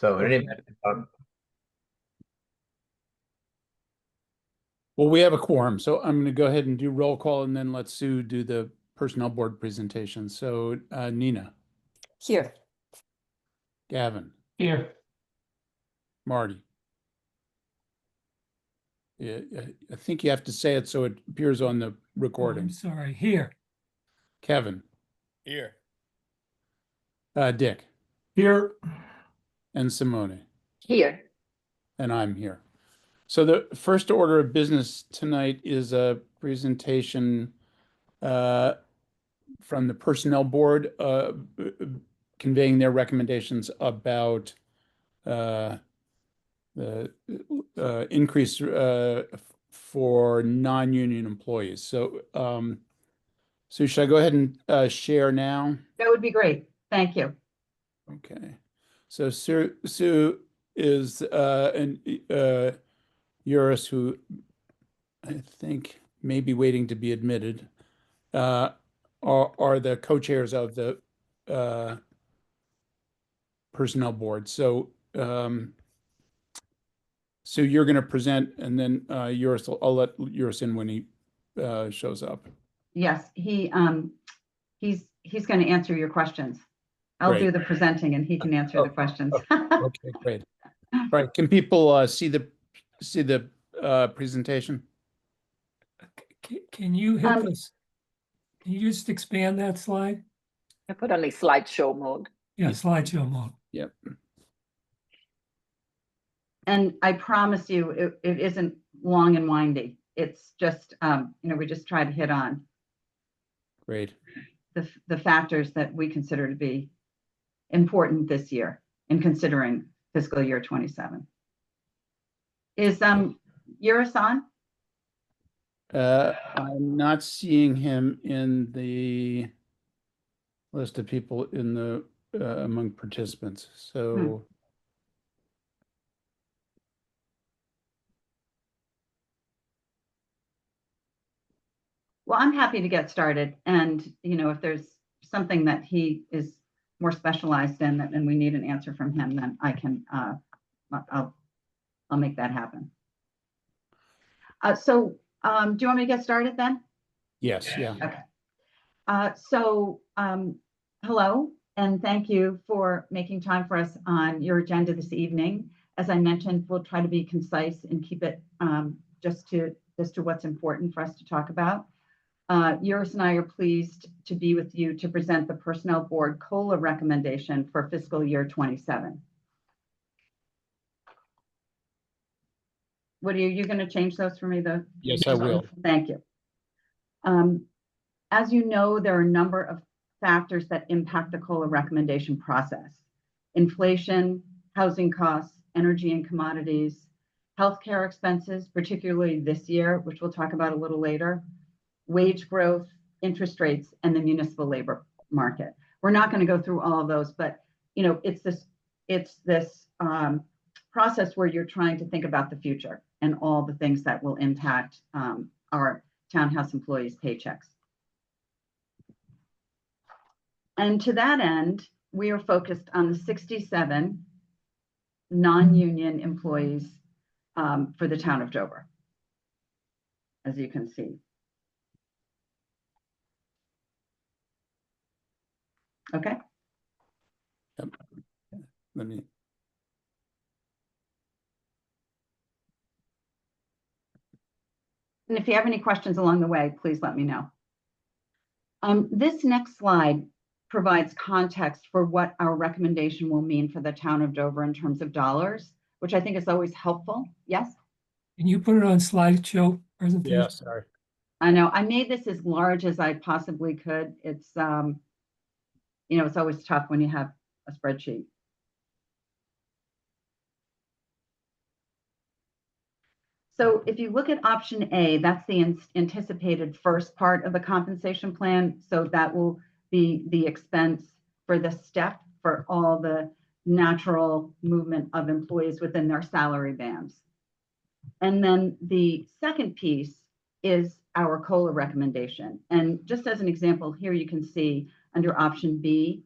So in any event, Well, we have a quorum, so I'm going to go ahead and do roll call, and then let Sue do the personnel board presentation. So Nina, Here. Gavin, Here. Marty. Yeah, I think you have to say it so it appears on the I'm recording. sorry, here. Kevin, Here. Dick, Here. and Simone, Here. and I'm here. So the first order of business tonight is a presentation from the Personnel Board conveying their recommendations about the increase for non-union employees. So, Sue, should I go ahead and share now? That would be great. Thank you. Okay. So Sue is an Eurus who I think may be waiting to be admitted, are the co-chairs of the Personnel Board. So you're going to present, and then Eurus, I'll let Eurus in when he shows up. Yes, he's going to answer your questions. I'll Great. do the presenting and he can answer the questions. Okay, great. All right, can people see the presentation? Can you hit this? Can you just expand that slide? I put only slideshow mode. Yeah, slideshow mode. Yep. And I promise you, it isn't long and windy. It's just, we just try to hit on Great. the factors that we consider to be important this year in considering fiscal year 27. Is Eurus on? I'm not seeing him in the list of people in the among participants. So Well, I'm happy to get started. And, if there's something that he is more specialized in and we need an answer from him, then I can, I'll make that happen. Do you want me to get started then? yes, yeah. Okay. Hello, and thank you for making time for us on your agenda this evening. As I mentioned, we'll try to be concise and keep it just to what's important for us to talk about. Eurus and I are pleased to be with you to present the Personnel Board COLA recommendation for fiscal year 27. What are you going to change those for me? Yes, I will. Thank you. As you know, there are a number of factors that impact the COLA recommendation process: inflation, housing costs, energy and commodities, healthcare expenses, particularly this year, which we'll talk about a little later, wage growth, interest rates, and the municipal labor market. We're not going to go through all of those, but it's this process where you're trying to think about the future and all the things that will impact our townhouse employees' paychecks. And to that end, we are focused on the 67 non-union employees for the town of Dover, as you can see. Okay. Yep. Let me. And if you have any questions along the way, please let me know. This next slide provides context for what our recommendation will mean for the town of Dover in terms of dollars, which I think is always helpful. Yes? Can you put it on slideshow presentation? Yeah, sorry. I know. I made this as large as I possibly could. It's, it's always tough when you have a spreadsheet. So if you look at option A, that's the anticipated first part of the compensation plan. So that will be the expense for the step for all the natural movement of employees within their salary bands. And then the second piece is our COLA recommendation. And just as an example, here you can see under option B,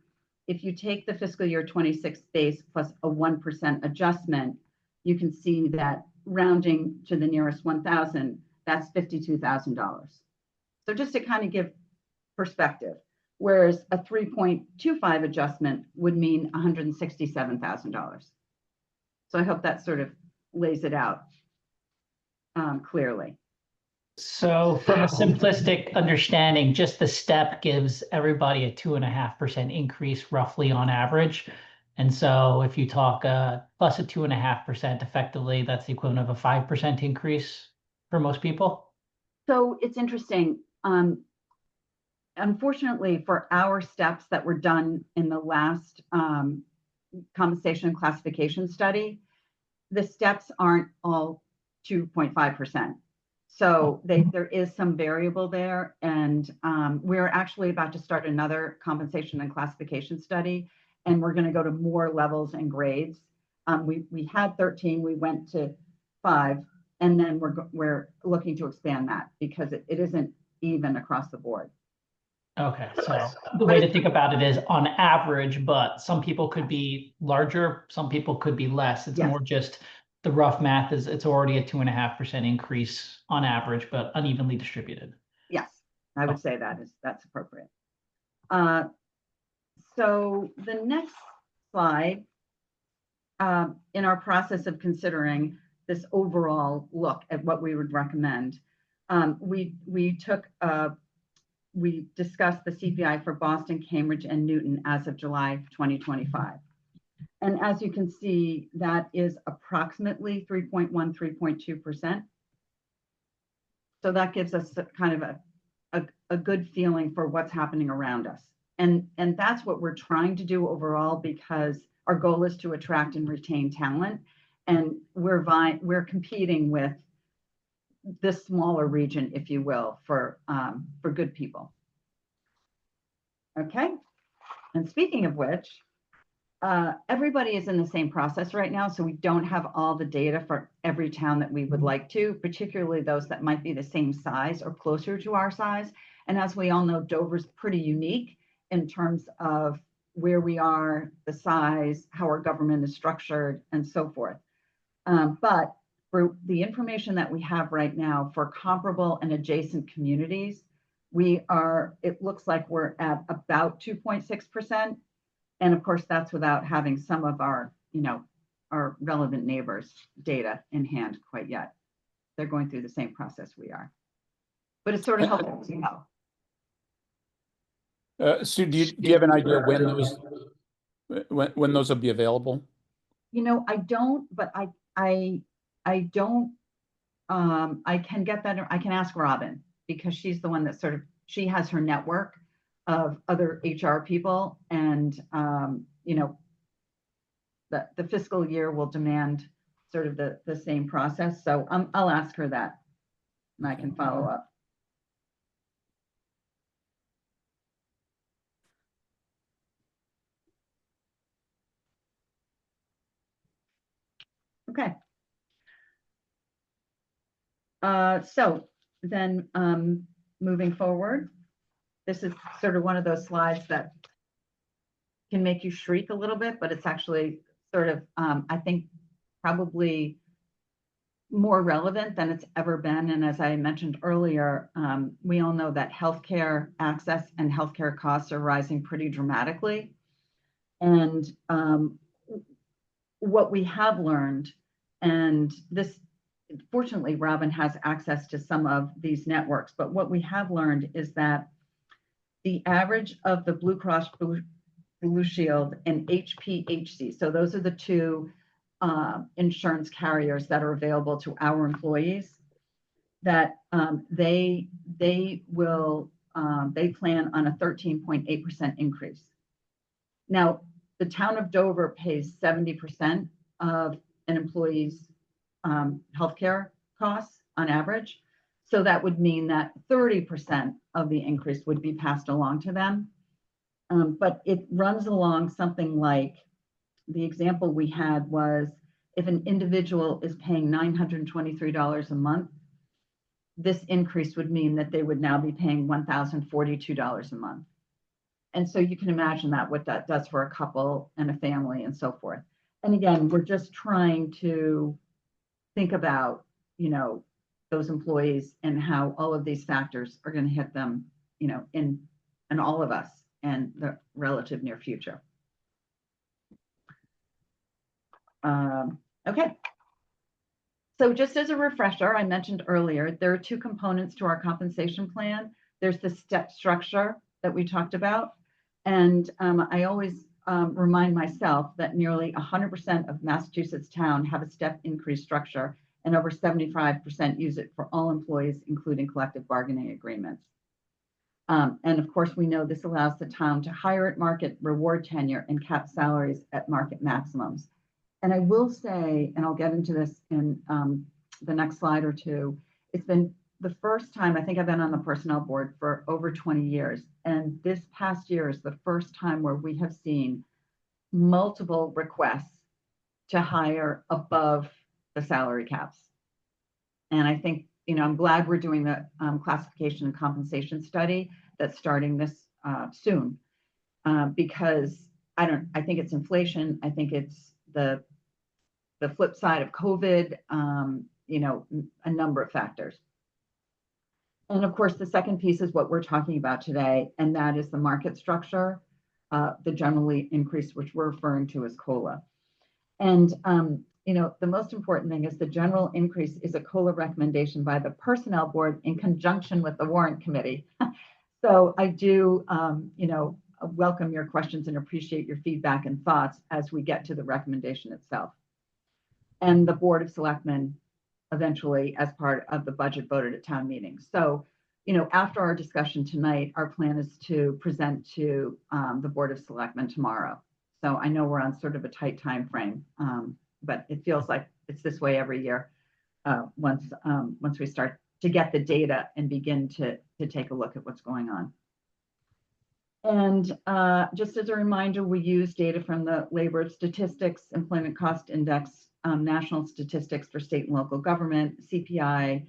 if you take the fiscal year 26 base plus a 1% adjustment, you can see that rounding to the nearest 1,000, that's $52,000. So just to kind of give perspective, whereas a 3.25 adjustment would mean $167,000. So I hope that sort of lays it out clearly. So from a simplistic understanding, just the step gives everybody a 2.5% increase roughly on average. And so if you talk plus a 2.5%, effectively, that's the equivalent of a 5% increase for most people. So it's interesting. Unfortunately, for our steps that were done in the last compensation and classification study, the steps aren't all 2.5%. So there is some variable there. And we're actually about to start another compensation and classification study, and we're going to go to more levels and grades. We had 13, we went to 5, and then we're looking to expand that because it isn't even across the board. Okay, so the way to think about it is on average, but some people could be larger, some people could be less. It's Yes. more just the rough math is it's already a 2.5% increase on average, but unevenly distributed. Yes, I would say that's appropriate. So the next slide, in our process of considering this overall look at what we would recommend, we discussed the CPI for Boston, Cambridge, and Newton as of July 2025. And as you can see, that is approximately 3.1, 3.2%. So that gives us kind of a good feeling for what's happening around us. And that's what we're trying to do overall, because our goal is to attract and retain talent. And we're competing with this smaller region, if you will, for good people. Okay. And speaking of which, everybody is in the same process right now, so we don't have all the data for every town that we would like to, particularly those that might be the same size or closer to our size. And as we all know, Dover's pretty unique in terms of where we are, the size, how our government is structured, and so forth. But for the information that we have right now for comparable and adjacent communities, it looks like we're at about 2.6%. And of course, that's without having some of our relevant neighbors' data in hand quite yet. They're going through the same process we are. But it's sort of helpful to know. Sue, do you have an idea when those will be available? I don't, but I don't. I can get that. I can ask Robin, because she's the one that she has her network of other HR people, and the fiscal year will demand sort of the same process. So I'll ask her that, and I can follow up. Okay. So then moving forward, this is sort of one of those slides that can make you shriek a little bit, but it's actually sort of, I think, probably more relevant than it's ever been. And as I mentioned earlier, we all know that healthcare access and healthcare costs are rising pretty dramatically. And what we have learned, and this, fortunately, Robin has access to some of these networks, but what we have learned is that the average of the Blue Cross Blue Shield and HPHC, so those are the two insurance carriers that are available to our employees, that they plan on a 13.8% increase. Now, the town of Dover pays 70% of an employee's healthcare costs on average. So that would mean that 30% of the increase would be passed along to them. But it runs along something like, the example we had was, if an individual is paying $923 a month, this increase would mean that they would now be paying $1,042 a month. And so you can imagine that what that does for a couple and a family and so forth. And again, we're just trying to think about, you know, those employees and how all of these factors are going to hit them, you know, in all of us and the relative near future. Okay. So just as a refresher, I mentioned earlier, there are two components to our compensation plan. There's the step structure that we talked about. And I always remind myself that nearly 100% of Massachusetts town have a step increase structure, and over 75% use it for all employees, including collective bargaining agreements. And of course, we know this allows the town to hire at market, reward tenure, and cap salaries at market maximums. And I will say, and I'll get into this in the next slide or two, it's been the first time, I think I've been on the personnel board for over 20 years. And this past year is the first time where we have seen multiple requests to hire above the salary caps. And I think, you know, I'm glad we're doing the classification and compensation study that's starting this soon, because I think it's inflation. I think it's the flip side of COVID, you know, a number of factors. And of course, the second piece is what we're talking about today, and that is the market structure, the generally increase, which we're referring to as COLA. And, you know, the most important thing is the general increase is a COLA recommendation by the personnel board in conjunction with the warrant committee. So I do, you know, welcome your questions and appreciate your feedback and thoughts as we get to the recommendation itself. And the Board of Selectmen eventually as part of the budget voted at town meeting. So, you know, after our discussion tonight, our plan is to present to the Board of Selectmen tomorrow. So I know we're on sort of a tight time frame, but it feels like it's this way every year once we start to get the data and begin to take a look at what's going on. And just as a reminder, we use data from the Labor Statistics, Employment Cost Index, national statistics for state and local government, CPI,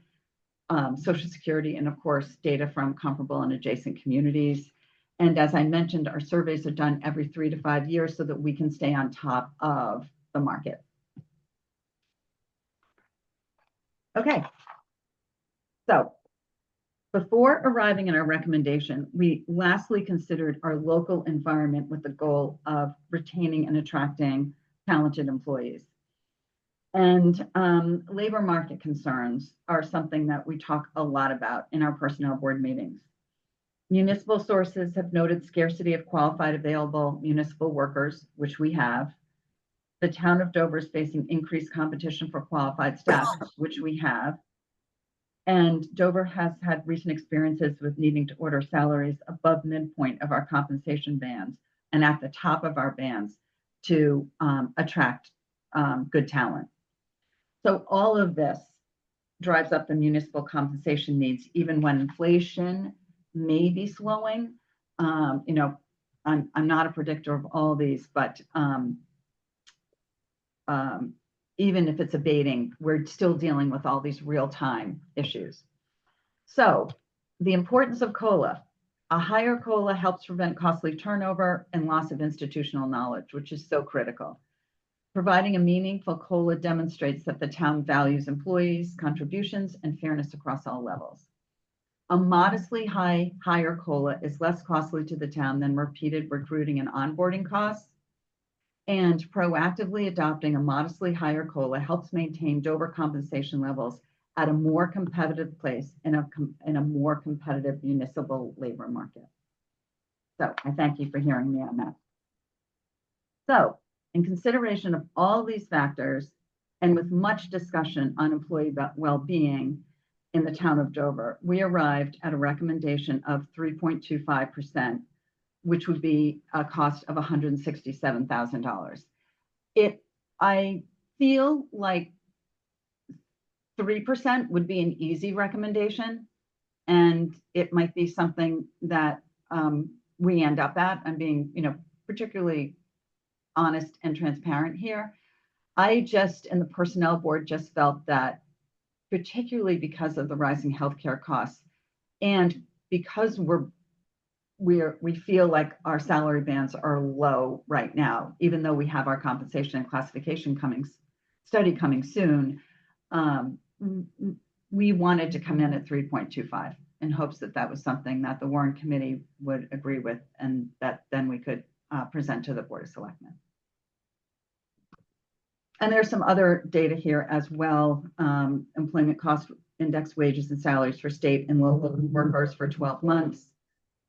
Social Security, and of course, data from comparable and adjacent communities. And as I mentioned, our surveys are done every 3 to 5 years so that we can stay on top of the market. Okay. So before arriving at our recommendation, we lastly considered our local environment with the goal of retaining and attracting talented employees. And labor market concerns are something that we talk a lot about in our personnel board meetings. Municipal sources have noted scarcity of qualified available municipal workers, which we have. The town of Dover is facing increased competition for qualified staff, which we have. And Dover has had recent experiences with needing to order salaries above midpoint of our compensation bands and at the top of our bands to attract good talent. So all of this drives up the municipal compensation needs, even when inflation may be slowing. You know, I'm not a predictor of all these, but even if it's abating, we're still dealing with all these real-time issues. So the importance of COLA. A higher COLA helps prevent costly turnover and loss of institutional knowledge, which is so critical. Providing a meaningful COLA demonstrates that the town values employees' contributions and fairness across all levels. A modestly higher COLA is less costly to the town than repeated recruiting and onboarding costs. And proactively adopting a modestly higher COLA helps maintain Dover compensation levels at a more competitive place in a more competitive municipal labor market. So I thank you for hearing me on that. So in consideration of all these factors, and with much discussion on employee well-being in the town of Dover, we arrived at a recommendation of 3.25%, which would be a cost of $167,000. I feel like 3% would be an easy recommendation, and it might be something that we end up at. I'm being, you know, particularly honest and transparent here. I just, and the personnel board just felt that, particularly because of the rising healthcare costs, and because we're we feel like our salary bands are low right now, even though we have our compensation and classification study coming soon. We wanted to come in at 3.25 in hopes that that was something that the Warrant Committee would agree with, and that then we could present to the Board of Selectmen. And there's some other data here as well. Employment cost index wages and salaries for state and local workers for 12 months.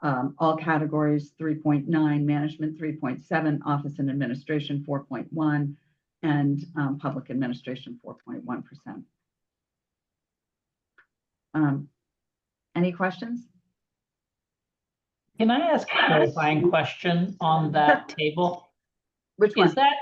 All categories 3.9, management 3.7, office and administration 4.1, and public administration 4.1%. Any questions? Can I ask a clarifying question on that table? Which one? Is that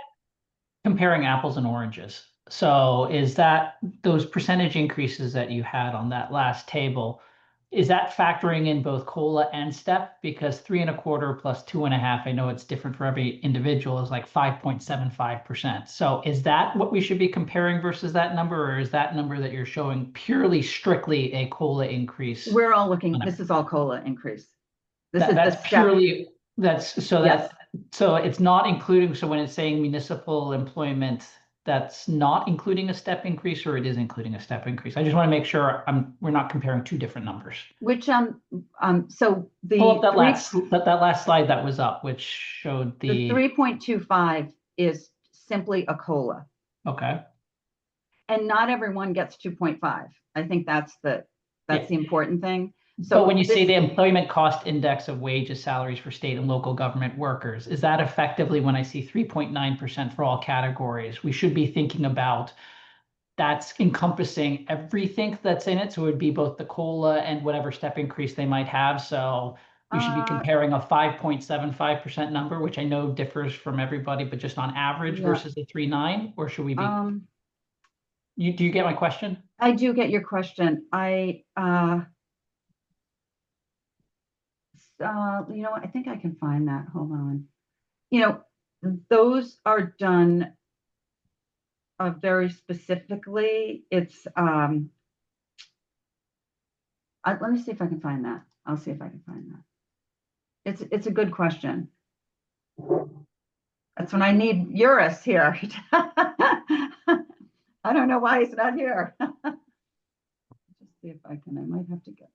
comparing apples and oranges? So is that those percentage increases that you had on that last table, is that factoring in both COLA and STEP? Because 3.25 plus 2.5, I know it's different for every individual, is like 5.75%. So is that what we should be comparing versus that number, or is that number that you're showing purely strictly a COLA increase? We're all looking, this is all COLA increase. This is the That's step. purely, that's, so Yes. that's, so it's not including, so when it's saying municipal employment, that's not including a step increase, or it is including a step increase? I just want to make sure we're not comparing two different numbers. Which so the Pull up that last slide that was up, which showed the 3.25 is simply a COLA, okay. and not everyone gets 2.5. I think that's the important thing. So when you say the employment cost index of wages, salaries for state and local government workers, is that effectively when I see 3.9% for all categories, we should be thinking about that's encompassing everything that's in it? So it would be both the COLA and whatever step increase they might have. So you should be comparing a 5.75% number, which I know differs from everybody, but just on average versus a 3.9, or should we be? Do you get my question? I do get your question. You know what, I think I can find that. Hold on. You know, those are done very specifically. It's let me see if I can find that. I'll see if I can find that. It's a good question. That's when I need Eurus here. I don't know why he's not here. Just see if I can. I might have to get that.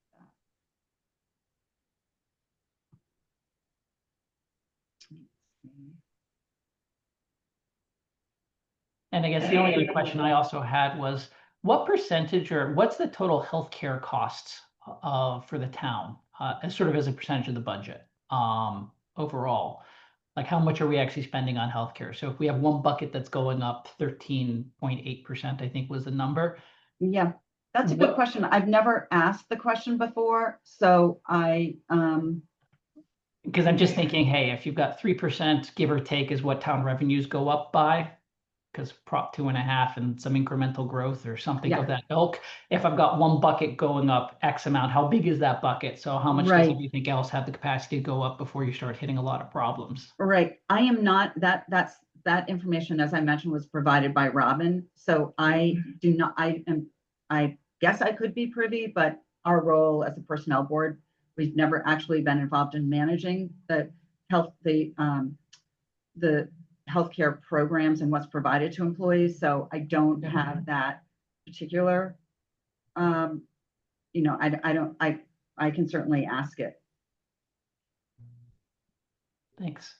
And I guess the only other question I also had was, what percentage, or what's the total healthcare costs for the town, as sort of as a percentage of the budget overall? Like, how much are we actually spending on healthcare? So if we have one bucket that's going up 13.8%, I think was the number. Yeah, that's a good question. I've never asked the question before, so because I'm just thinking, hey, if you've got 3%, give or take, is what town revenues go up by, because Prop 2.5 and some incremental growth or something of that ilk. If I've got one bucket going up X amount, how big is that bucket? So how much does everything else have the capacity to go up before you start hitting a lot of problems? Right. I am not, that information, as I mentioned, was provided by Robin. So I do not, I guess I could be privy, but our role as a personnel board, we've never actually been involved in managing the healthcare programs and what's provided to employees. So I don't have that particular, you know, I can certainly ask it. Thanks.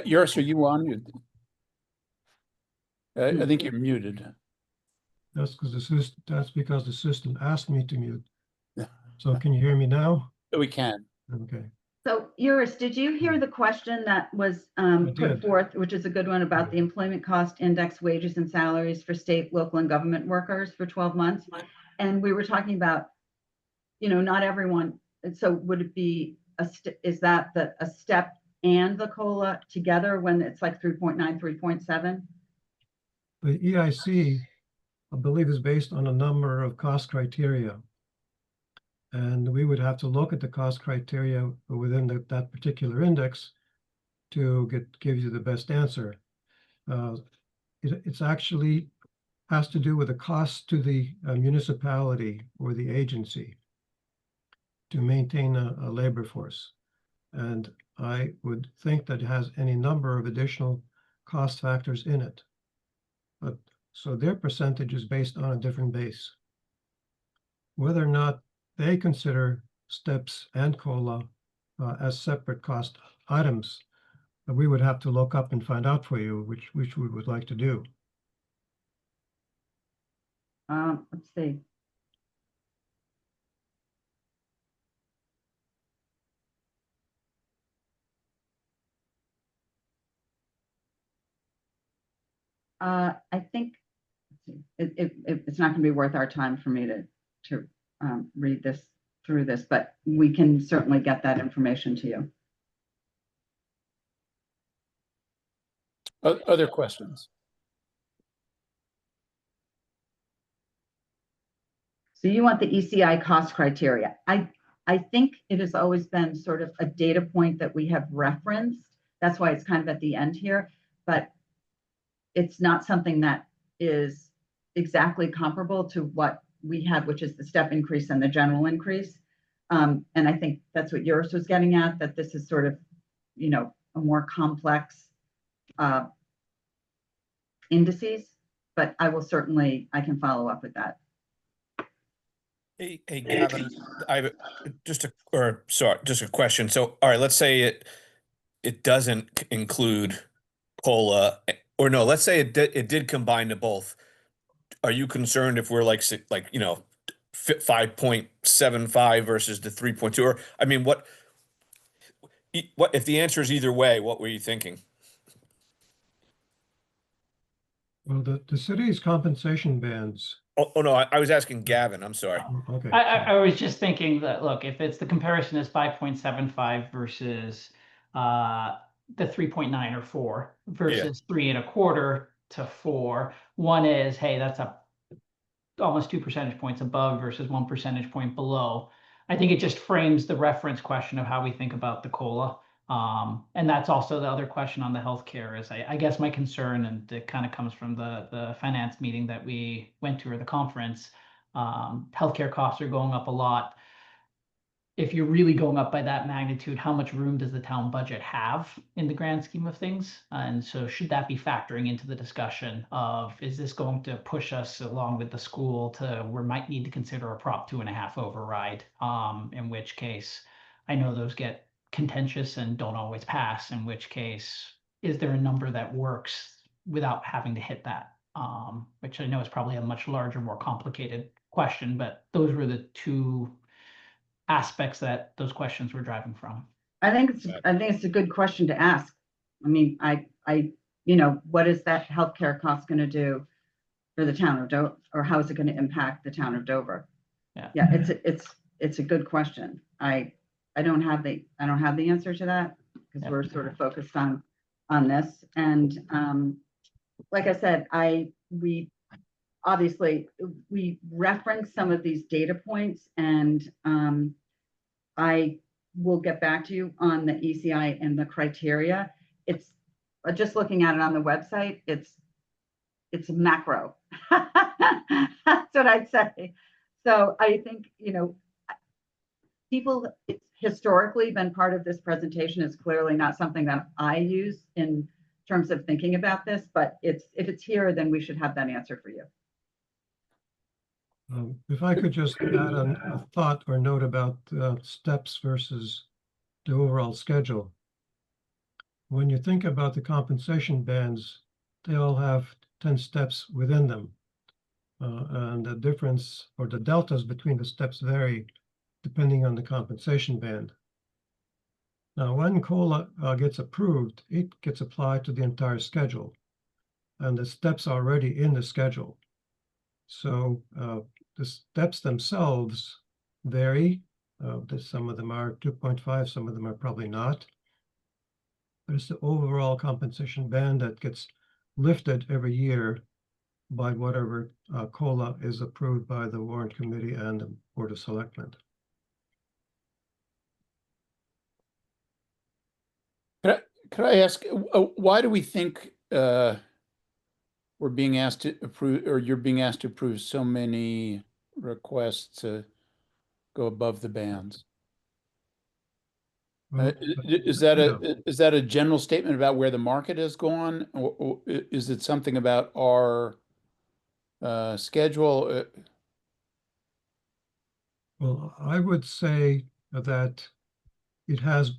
Yours, are you on? I think you're muted. That's because the system asked me to mute. So can you hear me now? We can. Okay. So Eurus, did you hear the question that was put forth, which is a good one, about the employment cost index wages and salaries for state, local, and government workers for 12 months? And we were talking about, you know, not everyone. And so would it be is that a step and the COLA together when it's like 3.9, 3.7? The EIC, I believe, is based on a number of cost criteria. And we would have to look at the cost criteria within that particular index to give you the best answer. It's actually has to do with the cost to the municipality or the agency to maintain a labor force. And I would think that it has any number of additional cost factors in it. But so their percentage is based on a different base. Whether or not they consider steps and COLA as separate cost items, we would have to look up and find out for you, which we would like to do. Let's see. I think it's not going to be worth our time for me to read through this, but we can certainly get that information to you. Other questions? So you want the ECI cost criteria. I think it has always been sort of a data point that we have referenced. That's why it's kind of at the end here, but it's not something that is exactly comparable to what we had, which is the step increase and the general increase. And I think that's what yours was getting at, that this is sort of, you know, a more complex indices, but I can follow up with that. Hey, Gavin, I have just a question. So, all right, let's say it doesn't include COLA, or no, let's say it did combine the both. Are you concerned if we're like 5.75 versus the 3.2? Or I mean, what if the answer is either way? What were you thinking? Well, the city's compensation bands. Oh no, I was asking Gavin. I'm sorry. Okay. I was just thinking that, look, if it's the comparison is 5.75 versus the 3.9 or 4 versus 3.25 to 4, one is, hey, that's up almost 2 percentage points above versus 1 percentage point below. I think it just frames the reference question of how we think about the COLA. And that's also the other question on the healthcare is I guess my concern, and it kind of comes from the finance meeting that we went to, or the conference. Healthcare costs are going up a lot. If you're really going up by that magnitude, how much room does the town budget have in the grand scheme of things? And so should that be factoring into the discussion of, is this going to push us along with the school to, we might need to consider a Prop 2.5 override? In which case, I know those get contentious and don't always pass, in which case, is there a number that works without having to hit that? Which I know is probably a much larger, more complicated question, but those were the two aspects that those questions were driving from. I think it's a good question to ask. I mean, what is that healthcare cost going to do for the town of Dover, or how is it going to impact the town of Dover? Yeah, it's a good question. I don't have the answer to that, because we're sort of focused on this. And like I said, we obviously reference some of these data points, and I will get back to you on the ECI and the criteria. It's just looking at it on the website. It's macro. That's what I'd say. So I think, people, it's historically been part of this presentation. Is clearly not something that I use in terms of thinking about this, but if it's here, then we should have that answer for you. If I could just add a thought or note about steps versus the overall schedule. When you think about the compensation bands, they all have 10 steps within them. And the difference or the deltas between the steps vary depending on the compensation band. Now, when COLA gets approved, it gets applied to the entire schedule, and the steps are already in the schedule. So the steps themselves vary. Some of them are 2.5, some of them are probably not. But it's the overall compensation band that gets lifted every year by whatever COLA is approved by the Warrant Committee and the Board of Selectmen. Could I ask, why do we think we're being asked to approve, or you're being asked to approve so many requests to go above the bands? Well, Is that a general statement about where the market has gone, or is it something about our schedule? Well, I would say that it has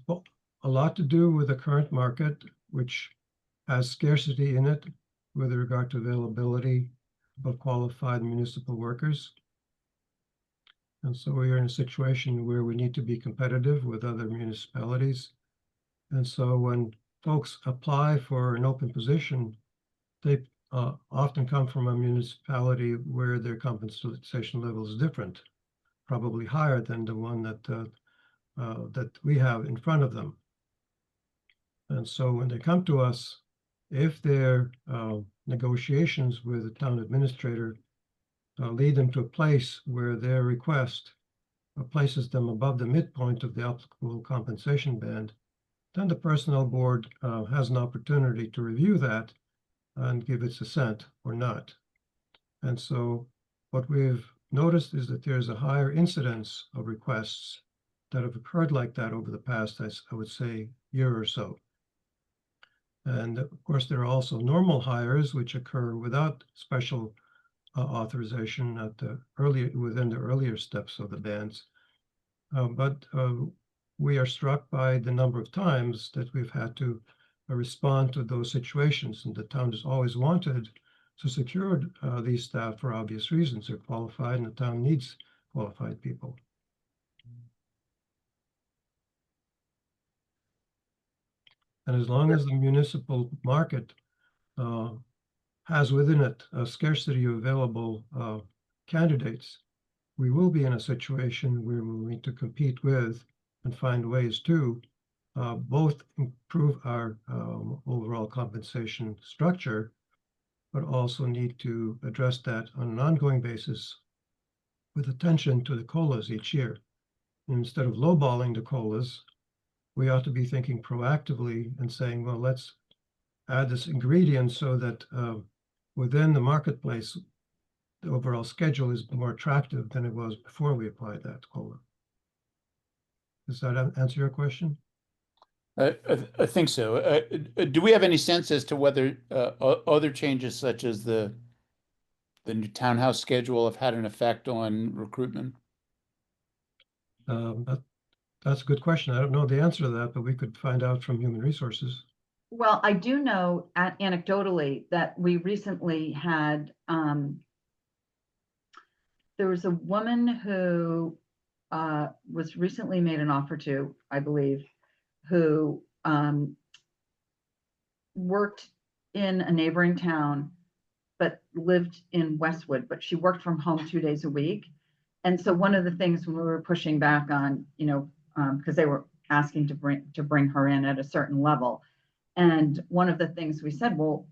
a lot to do with the current market, which has scarcity in it with regard to availability of qualified municipal workers. And so we are in a situation where we need to be competitive with other municipalities. And so when folks apply for an open position, they often come from a municipality where their compensation level is different, probably higher than the one that we have in front of them. And so when they come to us, if their negotiations with the town administrator lead them to a place where their request places them above the midpoint of the applicable compensation band, then the personnel board has an opportunity to review that and give its assent or not. And so what we've noticed is that there's a higher incidence of requests that have occurred like that over the past, I would say, year or so. And of course, there are also normal hires which occur without special authorization at the within the earlier steps of the bands. But we are struck by the number of times that we've had to respond to those situations, and the town has always wanted to secure these staff for obvious reasons. They're qualified, and the town needs qualified people. And as long as the municipal market has within it a scarcity of available candidates, we will be in a situation where we need to compete with and find ways to both improve our overall compensation structure, but also need to address that on an ongoing basis with attention to the COLAs each year. And instead of lowballing the COLAs, we ought to be thinking proactively and saying, well, let's add this ingredient so that within the marketplace, the overall schedule is more attractive than it was before we applied that COLA. Does that answer your question? I think so. Do we have any sense as to whether other changes such as the new townhouse schedule have had an effect on recruitment? That's a good question. I don't know the answer to that, but we could find out from Human Resources. Well, I do know anecdotally that we recently had, there was a woman who was recently made an offer to, I believe, who worked in a neighboring town, but lived in Westwood, but she worked from home 2 days a week. And so one of the things when we were pushing back on, because they were asking to bring her in at a certain level. And one of the things we said, well,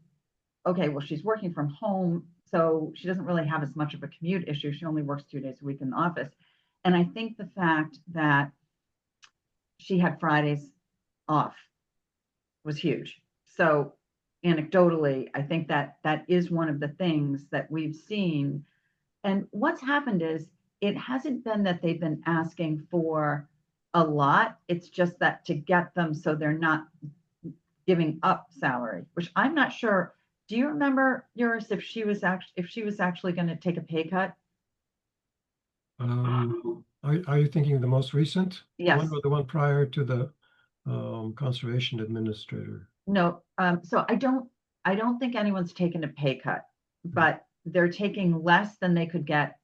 okay, well, she's working from home, so she doesn't really have as much of a commute issue. She only works 2 days a week in the office. And I think the fact that she had Fridays off was huge. So anecdotally, I think that is one of the things that we've seen. And what's happened is it hasn't been that they've been asking for a lot. It's just that to get them so they're not giving up salary, which I'm not sure. Do you remember, Eurus, if she was actually going to take a pay cut? Are you thinking of the most recent Yes. one or the one prior to the conservation administrator? No. So I don't think anyone's taken a pay cut, but they're taking less than they could get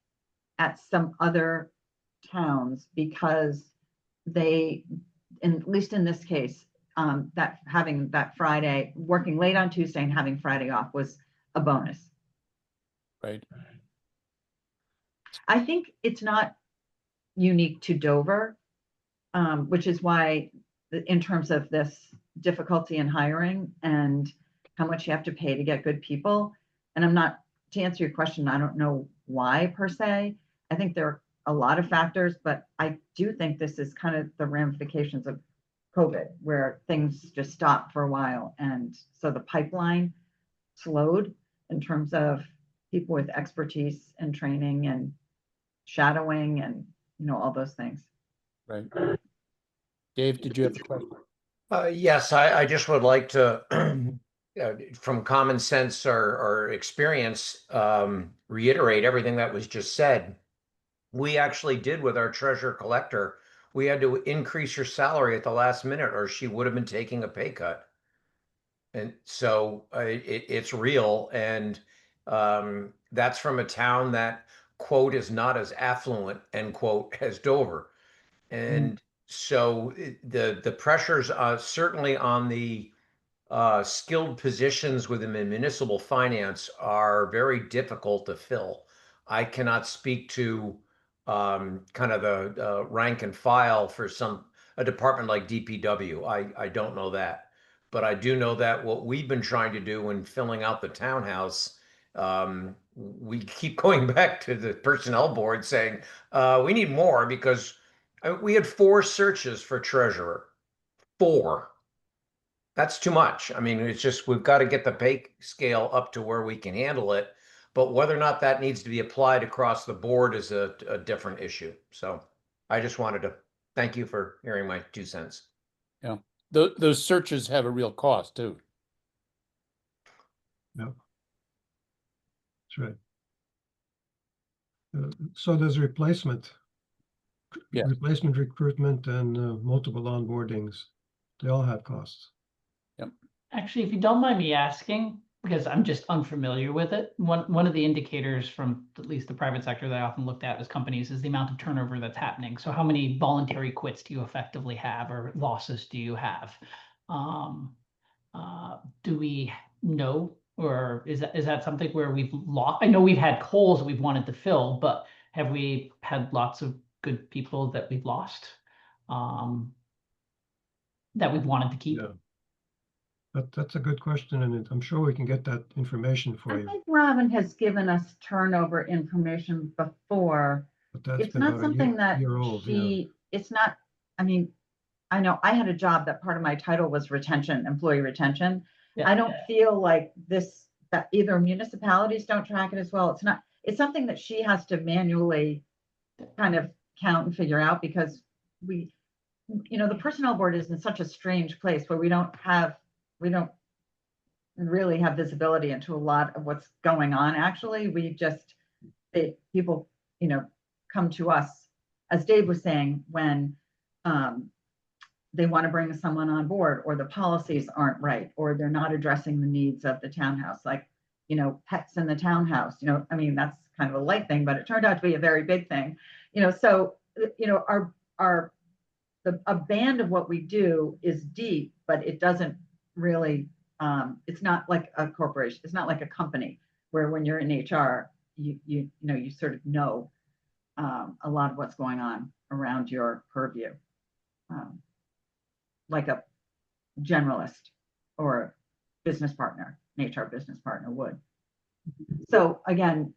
at some other towns because they, at least in this case, that having that Friday, working late on Tuesday and having Friday off was a bonus. Right. I think it's not unique to Dover, which is why in terms of this difficulty in hiring and how much you have to pay to get good people. And to answer your question, I don't know why per se. I think there are a lot of factors, but I do think this is kind of the ramifications of COVID, where things just stopped for a while. And so the pipeline slowed in terms of people with expertise and training and shadowing and, all those things. Right. Dave, did you have a question? Yes, I just would like to, from common sense or experience, reiterate everything that was just said. We actually did with our treasurer collector. We had to increase her salary at the last minute, or she would have been taking a pay cut. And so it's real, and that's from a town that, quote, is not as affluent, end quote, as Dover. And so the pressures are certainly on the skilled positions within municipal finance are very difficult to fill. I cannot speak to kind of the rank and file for a department like DPW. I don't know that, but I do know that what we've been trying to do when filling out the townhouse, we keep going back to the personnel board saying we need more because we had 4 searches for treasurer. 4. That's too much. I mean, it's just we've got to get the pay scale up to where we can handle it. But whether or not that needs to be applied across the board is a different issue. So I just wanted to thank you for hearing my 2 cents. Yeah, those searches have a real cost too. That's right. So there's replacement. Yeah. Replacement recruitment and multiple onboardings. They all have costs. Actually, if you don't mind me asking, because I'm just unfamiliar with it, one of the indicators from at least the private sector that I often looked at as companies is the amount of turnover that's happening. So how many voluntary quits do you effectively have, or losses do you have? Do we know, or is that something where we've lost? I know we've had holes we've wanted to fill, but have we had lots of good people that we've lost? That we've wanted to keep? Yeah. That's a good question, and I'm sure we can get that information for I you. think Robin has given us turnover information before. But that's It's been not about something that year old, yeah. she, it's not, I mean, I know I had a job that part of my title was retention, employee retention. Yeah. I don't feel like that either municipalities don't track it as well. It's something that she has to manually kind of count and figure out, because the personnel board is in such a strange place where we don't really have visibility into a lot of what's going on. Actually, people, come to us, as Dave was saying, when they want to bring someone on board, or the policies aren't right, or they're not addressing the needs of the townhouse, like, pets in the townhouse. I mean, that's kind of a light thing, but it turned out to be a very big thing. So a band of what we do is deep, but it doesn't really, it's not like a corporation. It's not like a company where when you're in HR, you sort of know a lot of what's going on around your purview, like a generalist or a business partner, an HR business partner would. So again,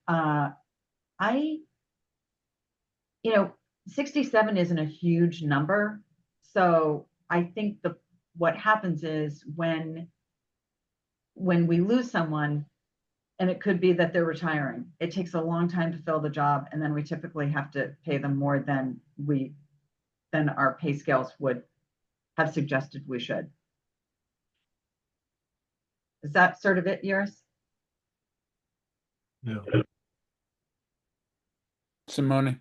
67 isn't a huge number. So I think what happens is when we lose someone, and it could be that they're retiring, it takes a long time to fill the job, and then we typically have to pay them more than our pay scales would have suggested we should. Is that sort of it, yours? Yeah. Simone?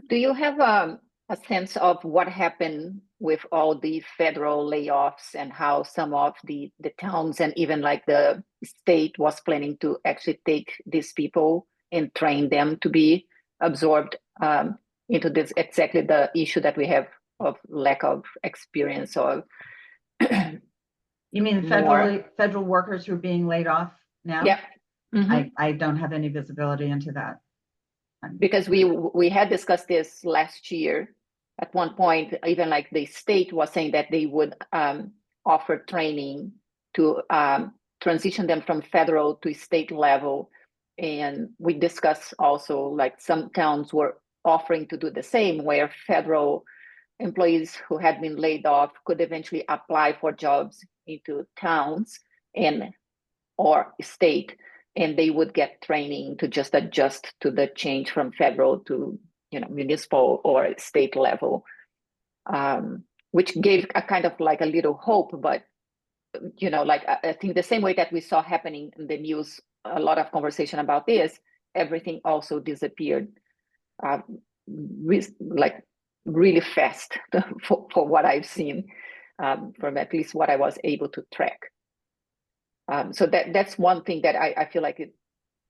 Do you have a sense of what happened with all the federal layoffs and how some of the towns and even like the state was planning to actually take these people and train them to be absorbed into this, exactly the issue that we have of lack of experience or You mean federal workers who are being laid off now? Yeah. Mm-hmm. I don't have any visibility into that. Because we had discussed this last year. At one point, even like the state was saying that they would offer training to transition them from federal to state level. And we discussed also like some towns were offering to do the same, where federal employees who had been laid off could eventually apply for jobs into towns or state, and they would get training to just adjust to the change from federal to municipal or state level. which gave a kind of like a little hope. But like I think the same way that we saw happening in the news, a lot of conversation about this, everything also disappeared, like really fast for what I've seen, from at least what I was able to track. So that's one thing that I feel like it,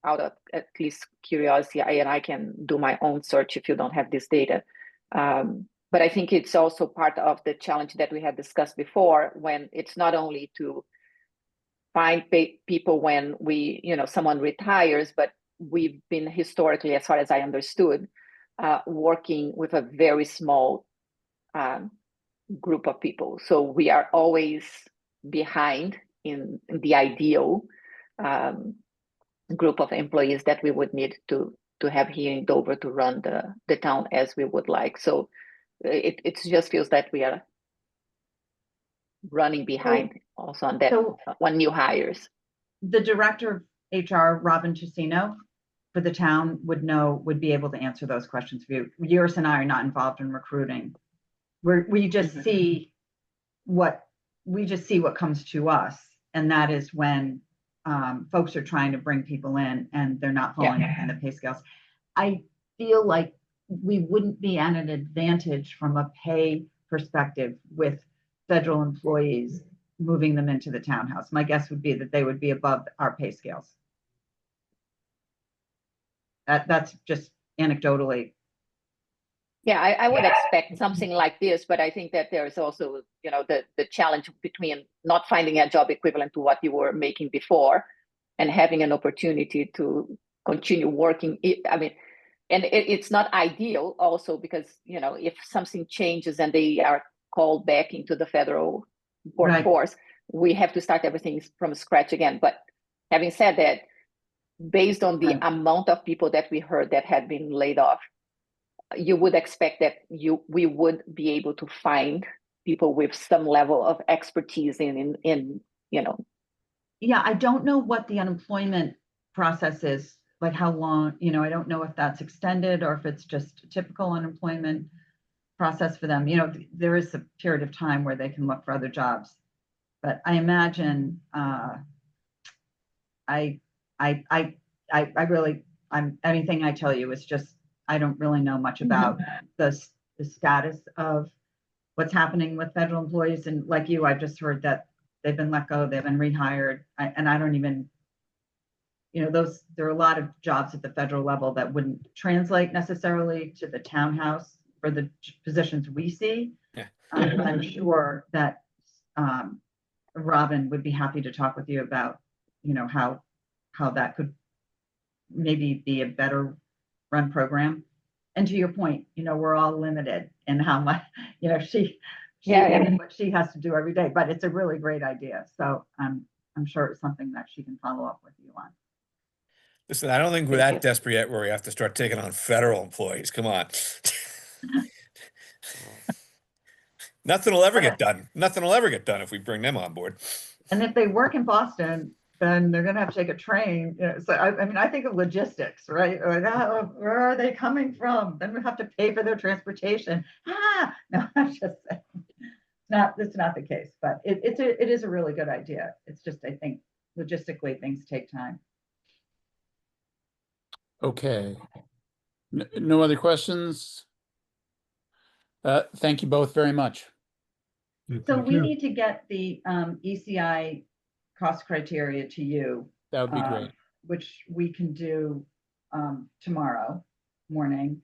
out of at least curiosity, and I can do my own search if you don't have this data. But I think it's also part of the challenge that we had discussed before, when it's not only to find people when someone retires, but we've been historically, as far as I understood, working with a very small group of people. So we are always behind in the ideal group of employees that we would need to have here in Dover to run the town as we would like. So it just feels that we are running behind also on that, on new hires. The director of HR, Robin Ticino, for the town would be able to answer those questions for you. Yours and I are not involved in recruiting. We just see what comes to us, and that is when folks are trying to bring people in and they're not falling within the pay scales. I feel like we wouldn't be at an advantage from a pay perspective with federal employees moving them into the townhouse. My guess would be that they would be above our pay scales. That's just anecdotally. Yeah, I would expect something like this, but I think that there's also, the challenge between not finding a job equivalent to what you were making before and having an opportunity to continue working. I mean, and it's not ideal also because, if something changes and they are called back into the federal workforce, we have to start everything from scratch again. But having said that, based on the amount of people that we heard that had been laid off, you would expect that we would be able to find people with some level of expertise in. Yeah, I don't know what the unemployment process is, like how long, I don't know if that's extended or if it's just a typical unemployment process for them. There is a period of time where they can look for other jobs, but I imagine anything I tell you is just, I don't really know much about the status of what's happening with federal employees. And like you, I've just heard that they've been let go, they've been rehired. And I don't even, there are a lot of jobs at the federal level that wouldn't translate necessarily to the townhouse for the positions we see. Yeah. I'm sure that Robin would be happy to talk with you about, how that could maybe be a better run program. And to your point, we're all limited in how much, she what she has to do every day, but it's a really great idea. So I'm sure it's something that she can follow up with you on. Listen, I don't think we're that desperate yet where we have to start taking on federal employees. Come on. Nothing will ever get done. Nothing will ever get done if we bring them on board. And if they work in Boston, then they're going to have to take a train. So I think of logistics, right? Like, where are they coming from? Then we have to pay for their transportation. No, I'm just saying, it's not the case. But it is a really good idea. It's just, I think logistically things take time. Okay. No other questions? Thank you both very much. So we need to get the ECI cost criteria to you. That would be great. Which we can do tomorrow morning.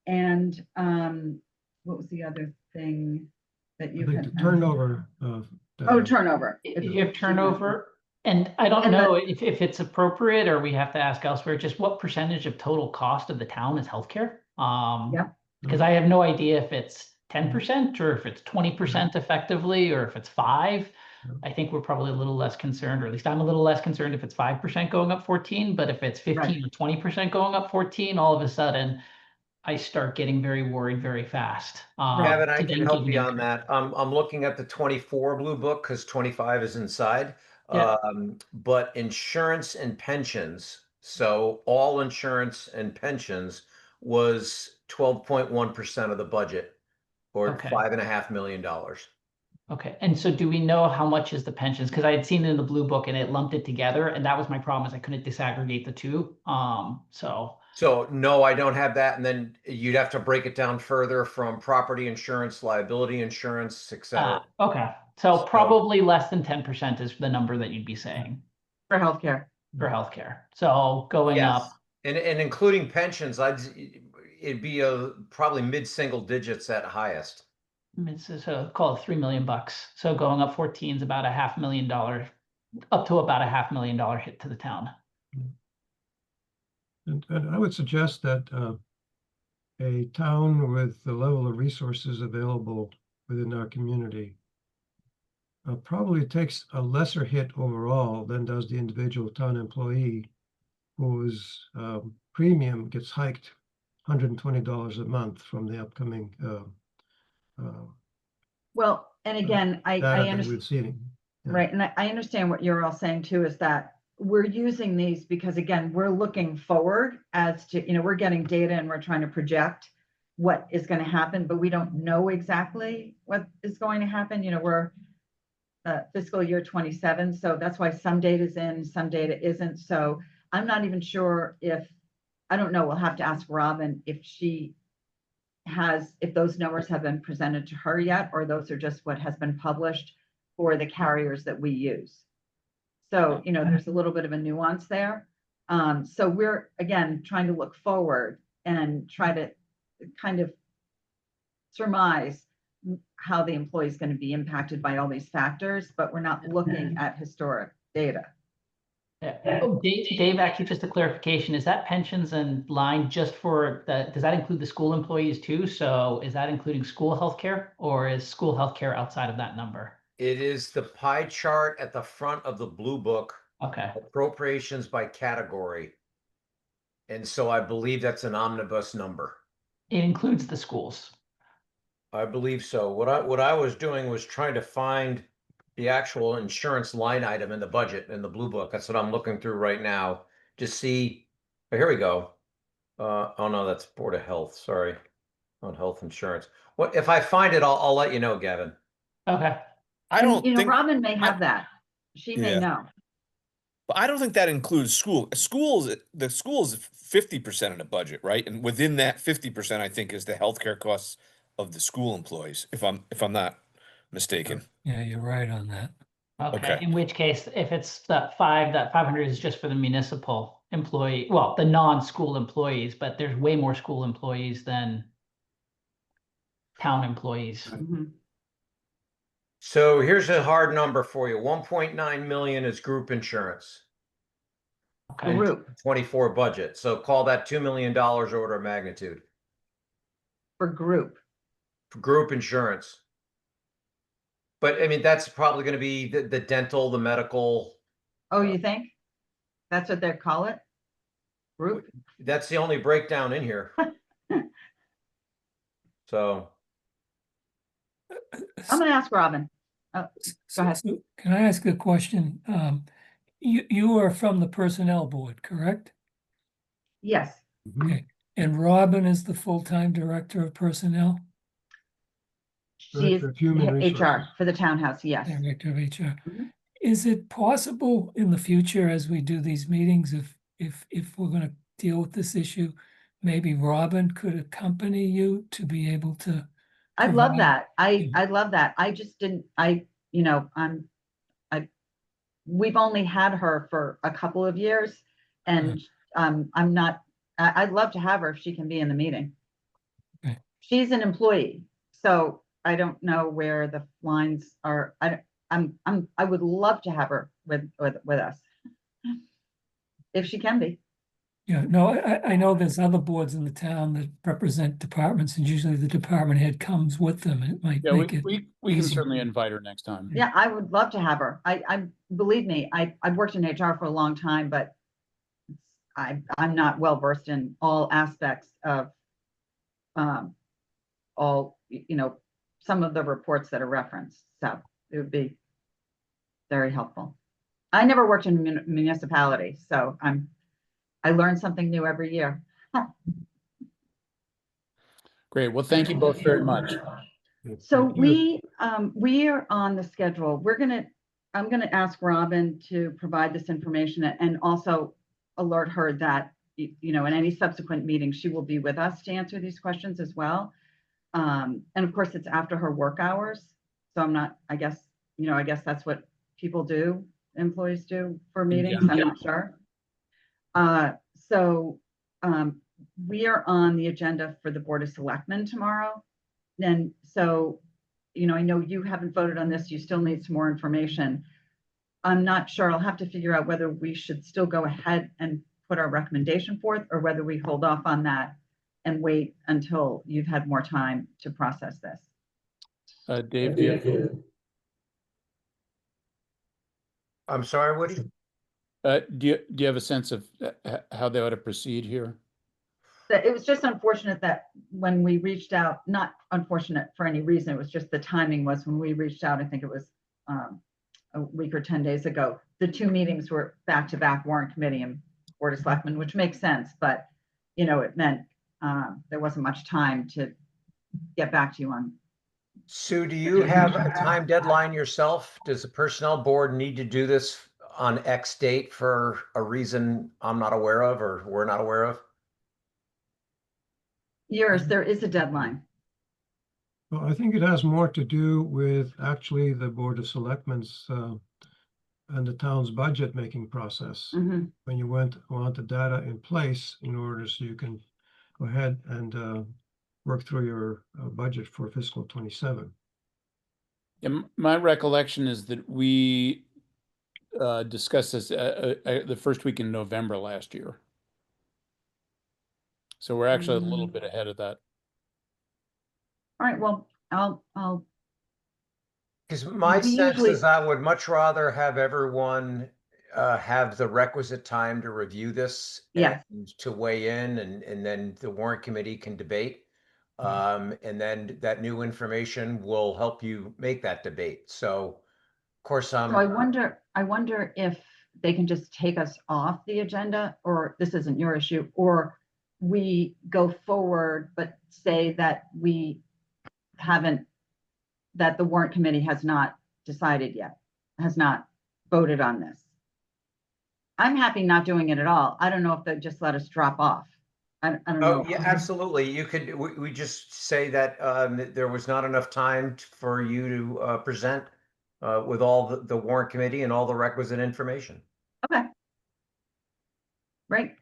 And what was the other thing that you had? Turnover. Turnover. You have turnover. And I don't know if it's appropriate or we have to ask elsewhere, just what percentage of total cost of the town is healthcare? Because I have no idea if it's 10% or if it's 20% effectively, or if it's 5%. I think we're probably a little less concerned, or at least I'm a little less concerned if it's 5% going up 14, but if it's 15 or 20% going up 14, all of a sudden I start getting very worried very fast. Gavin, I can help you on that. I'm looking at the 24 blue book because 25 is inside. But insurance and pensions, so all insurance and pensions was 12.1% of the budget or Okay. $5.5 million. Okay, and so do we know how much is the pensions? Because I had seen it in the blue book and it lumped it together, and that was my problem, is I couldn't disaggregate the two. So So no, I don't have that. And then you'd have to break it down further from property insurance, liability insurance, etc. okay, so So- probably less than 10% is the number that you'd be saying For healthcare. for healthcare. So going Yes. up, And including pensions, it'd be probably mid-single digits at highest. so call it $3 million. So going up 14 is about $500,000, up to about $500,000 hit to the town. And I would suggest that a town with the level of resources available within our community probably takes a lesser hit overall than does the individual town employee whose premium gets hiked $120 a month from the upcoming Well, and again, I data that understand. we've seen. Yeah. Right, and I understand what you're all saying too, is that we're using these because, again, we're looking forward as to, we're getting data and we're trying to project what is going to happen, but we don't know exactly what is going to happen. We're fiscal year 27, so that's why some data is in, some data isn't. So I'm not even sure I don't know, we'll have to ask Robin if those numbers have been presented to her yet, or those are just what has been published for the carriers that we use. So, there's a little bit of a nuance there. So we're, again, trying to look forward and try to kind of surmise how the employee is going to be impacted by all these factors, but we're not looking at historic data. Yeah. Oh, Dave, actually, just a clarification, is that pensions and line just for does that include the school employees too? So is that including school healthcare, or is school healthcare outside of that number? It is the pie chart at the front of the blue book, Okay, appropriations by category. And so I believe that's an omnibus number. it includes the schools. I believe so. What I was doing was trying to find the actual insurance line item in the budget in the blue book. That's what I'm looking through right now to see. Oh, here we go. Oh no, that's Board of Health. Sorry, on health insurance. What if I find it? I'll let you know, Gavin. Okay, I don't think, Robin may have that. She may Yeah. know. but I don't think that includes the schools 50% of the budget, right? And within that 50%, I think is the healthcare costs of the school employees, if I'm not mistaken. Yeah, you're right on that. okay. Okay. In which case, if it's that 500 is just for the municipal employee, well, the non-school employees, but there's way more school employees than town employees. Mhm. So here's a hard number for you. 1.9 million is group insurance. Okay, Group 24 budget. So call that $2 million order of magnitude for group. for group insurance. But I mean, that's probably going to be the dental, the medical. Oh, you think? That's what they call it? Group? That's the only breakdown in here. So I'm going to ask Robin. So- ahead. so can I ask a question? You are from the Personnel Board, correct? Yes, Okay. And Robin is the full-time Director of Personnel, she is Director of Human HR Resources. for the townhouse, yes. Director of HR. Mhm. Is it possible in the future, as we do these meetings, if we're going to deal with this issue, maybe Robin could accompany you to be able to? I'd love provide- that. I love that. I just didn't, we've only had her for a couple of years and I'd love to have her if she can be in the meeting. Okay. She's an employee, so I don't know where the lines are. I would love to have her with us. If she can be. Yeah, no, I know there's other boards in the town that represent departments, and usually the department head comes with them, and it might Yeah, make it. we can easier. certainly invite her next time. Yeah, I would love to have her. I believe me, I've worked in HR for a long time, but I'm not well versed in all aspects of all, some of the reports that are referenced. So it would be very helpful. I never worked in a municipality, so I learn something new every year. Great. Well, thank you both very much. So You- we are on the schedule. I'm gonna ask Robin to provide this information and also alert her that, you know, in any subsequent meeting, she will be with us to answer these questions as well. And of course, it's after her work hours. So I'm not, I guess, you know, I guess that's what people do, employees do for meetings. I'm not sure. So we are on the agenda for the Board of Selectmen tomorrow. And so, you know, I know you haven't voted on this. You still need some more information. I'm not sure. I'll have to figure out whether we should still go ahead and put our recommendation forth or whether we hold off on that and wait until you've had more time to process this. Dave, do you, I'm sorry, Woody? do you have a sense of how they ought to proceed here? It was just unfortunate that when we reached out, not unfortunate for any reason, it was just the timing was when we reached out, I think it was a week or 10 days ago, the two meetings were back-to-back Warrant Committee and Board of Selectmen, which makes sense, but you know, it meant there wasn't much time to get back to you on. Sue, do you have a time deadline yourself? Does the personnel board need to do this on X date for a reason I'm not aware of or we're not aware of? Yours, there is a deadline. Well, I think it has more to do with actually the Board of Selectmen's and the town's budget making process. Mhm. When you want the data in place in order so you can go ahead and work through your budget for fiscal 27. Yeah, my recollection is that we discussed this the first week in November last year. So we're actually a little bit ahead of that. All right, well, I'll Because my We sense usually- is I would much rather have everyone have the requisite time to review this Yes. and to weigh in, and then the warrant committee can debate. And then that new information will help you make that debate. So, of course, So I wonder if they can just take us off the agenda, or this isn't your issue, or we go forward, but say that we haven't, that the warrant committee has not decided yet, has not voted on this. I'm happy not doing it at all. I don't know if they just let us drop off. I don't Oh, know. yeah, absolutely. You could, we just say that there was not enough time for you to present with all the warrant committee and all the requisite information. Okay. Right.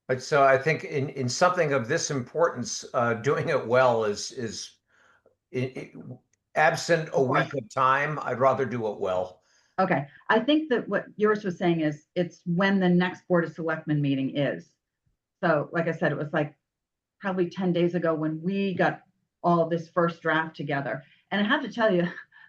But so I think in something of this importance, doing it well is absent a week of time, I'd rather do it well. Okay, I think that what yours was saying is it's when the next Board of Selectmen meeting is. So like I said, it was like probably 10 days ago when we got all this first draft together. And I have to tell you,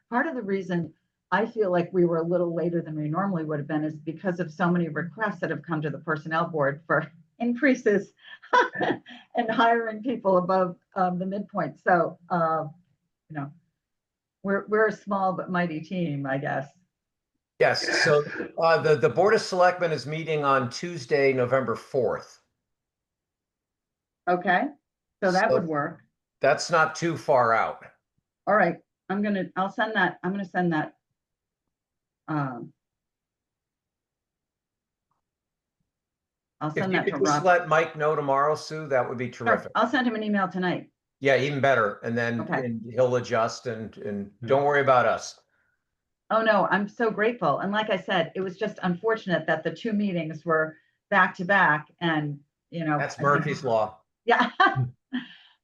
part of the reason I feel like we were a little later than we normally would have been is because of so many requests that have come to the Personnel Board for increases and hiring people above the midpoint. So, you know, we're a small but mighty team, I guess. Yes, so the Board of Selectmen is meeting on Tuesday, November 4th. Okay, so that So- would work. That's not too far out. All right, I'll send that, I'm gonna send that. I'll If send you that to could just Rob. let Mike know tomorrow, Sue, that would be Sure, terrific. I'll send him an email tonight. Yeah, even better. And then Okay. and he'll adjust and don't worry about us. Oh, no, I'm so grateful. And like I said, it was just unfortunate that the two meetings were back to back and, you know. That's I think- Murphy's Law. Yeah.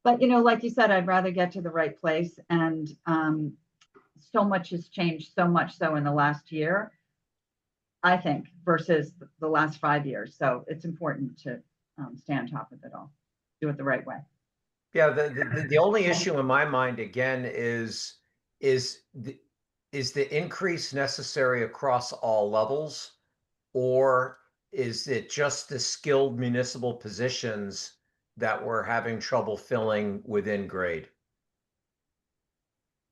But, you know, like you said, I'd rather get to the right place and so much has changed, so much so in the last year, I think, versus the last 5 years. So it's important to stay on top of it all, do it the right way. Yeah, the only issue in my mind again is the increase necessary across all levels, or is it just the skilled municipal positions that we're having trouble filling within grade?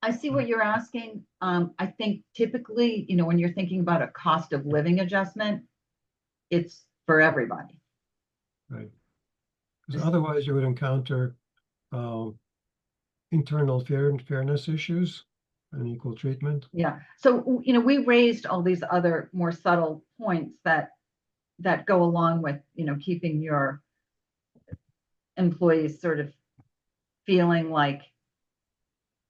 I see what you're asking. I think typically, you know, when you're thinking about a cost of living adjustment, it's for everybody. Right. Because otherwise you would encounter internal fairness issues and equal treatment. Yeah, so, you know, we raised all these other more subtle points that go along with, you know, keeping your employees sort of feeling like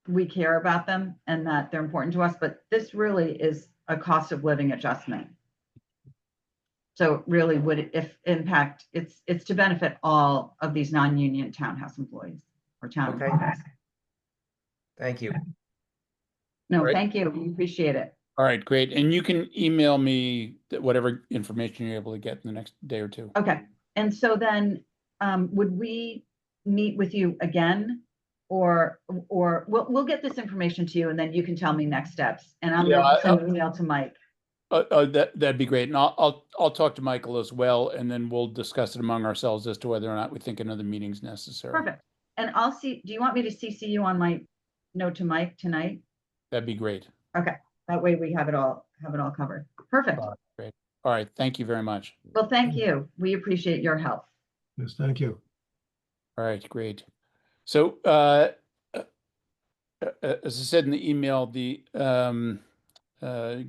we care about them and that they're important to us, but this really is a cost of living adjustment. So it really would, if impact, it's to benefit all of these non-union townhouse employees or town Okay. employees. Thank you. No, Right. thank you. We appreciate it. All right, great. And you can email me whatever information you're able to get in the next day or two. Okay. And so then, would we meet with you again? Or we'll get this information to you and then you can tell me next steps. And I'm Yeah, gonna send an email to Mike. That'd be great. And I'll talk to Michael as well, and then we'll discuss it among ourselves as to whether or not we think another meeting's necessary. Perfect. And I'll see, do you want me to CC you on my note to Mike tonight? That'd be great. Okay, that way we have it all covered. Perfect. Great. All right. Thank you very much. Well, thank you. We appreciate your help. Yes, thank you. All right, great. So, as I said in the email,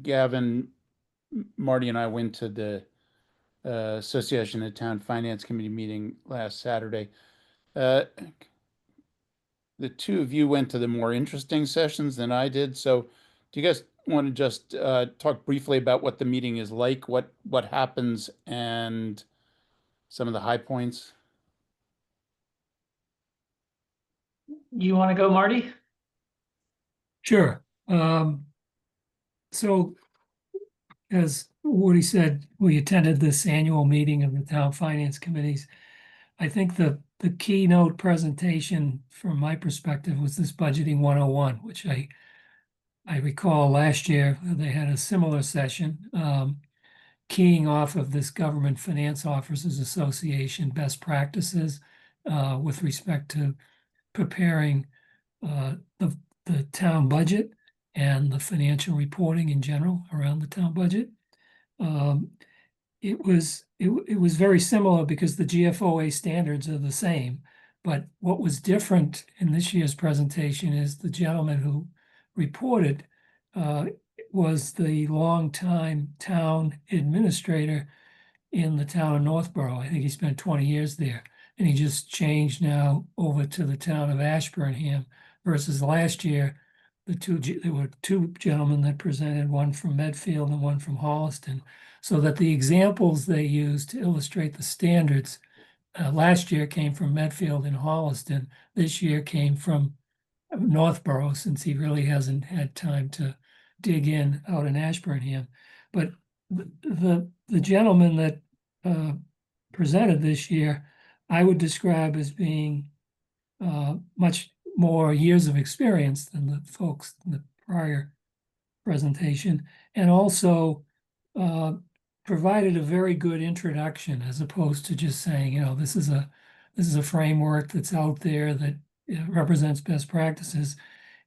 Gavin, Marty, and I went to the Association of Town Finance Committee meeting last Saturday. The two of you went to the more interesting sessions than I did. So, do you guys want to just talk briefly about what the meeting is like, what happens, and some of the high points? You want to go, Marty? Sure. So as Woody said, we attended this annual meeting of the town finance committees. I think the keynote presentation from my perspective was this budgeting 101, which I recall last year they had a similar session, keying off of this Government Finance Officers Association best practices with respect to preparing the town budget and the financial reporting in general around the town budget. It was very similar because the GFOA standards are the same, but what was different in this year's presentation is the gentleman who reported was the longtime town administrator in the town of Northborough. I think he spent 20 years there, and he just changed now over to the town of Ashburnham versus last year. There were two gentlemen that presented, one from Medfield and one from Holliston, so that the examples they used to illustrate the standards last year came from Medfield and Holliston. This year came from Northborough, since he really hasn't had time to dig in out in Ashburnham. But the gentleman that presented this year, I would describe as being much more years of experience than the folks in the prior presentation, and also provided a very good introduction as opposed to just saying, you know, this is a framework that's out there that represents best practices.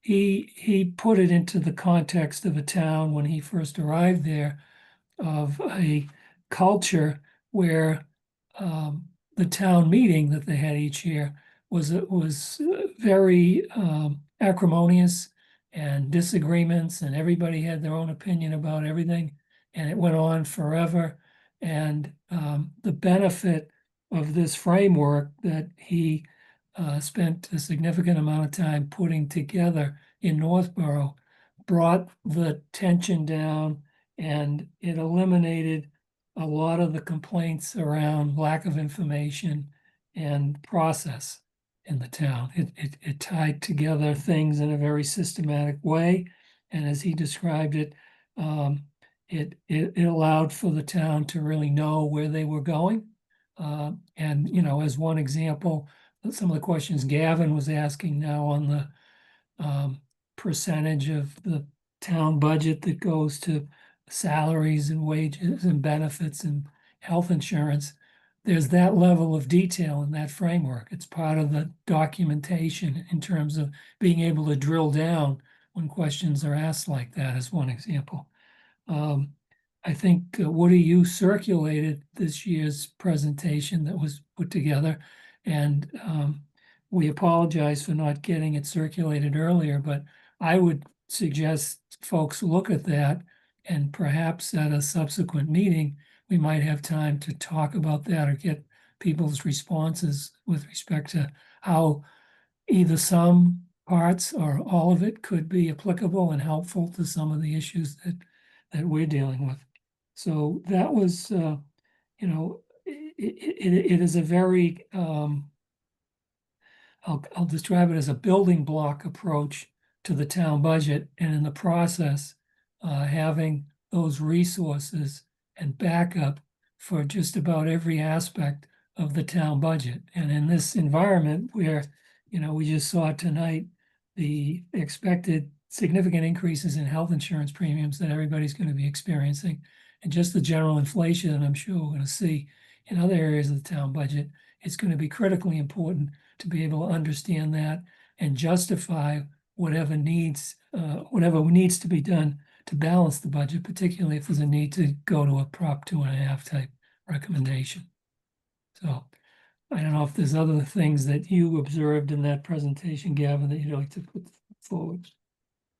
He put it into the context of a town when he first arrived there, of a culture where the town meeting that they had each year was very acrimonious and disagreements, and everybody had their own opinion about everything, and it went on forever. And the benefit of this framework that he spent a significant amount of time putting together in Northborough brought the tension down, and it eliminated a lot of the complaints around lack of information and process in the town. It tied together things in a very systematic way, and as he described it, it allowed for the town to really know where they were going. And, you know, as one example, some of the questions Gavin was asking now on the percentage of the town budget that goes to salaries and wages and benefits and health insurance, there's that level of detail in that framework. It's part of the documentation in terms of being able to drill down when questions are asked like that, as one example. I think Woody, you circulated this year's presentation that was put together, and we apologize for not getting it circulated earlier, but I would suggest folks look at that, and perhaps at a subsequent meeting, we might have time to talk about that or get people's responses with respect to how either some parts or all of it could be applicable and helpful to some of the issues that we're dealing with. So that was, you know, it is a very, I'll describe it as a building block approach to the town budget, and in the process, having those resources and backup for just about every aspect of the town budget. And in this environment where, you know, we just saw tonight the expected significant increases in health insurance premiums that everybody's going to be experiencing, and just the general inflation that I'm sure we're going to see in other areas of the town budget, it's going to be critically important to be able to understand that and justify whatever needs to be done to balance the budget, particularly if there's a need to go to a Prop 2.5 type recommendation. So I don't know if there's other things that you observed in that presentation, Gavin, that you'd like to put forward.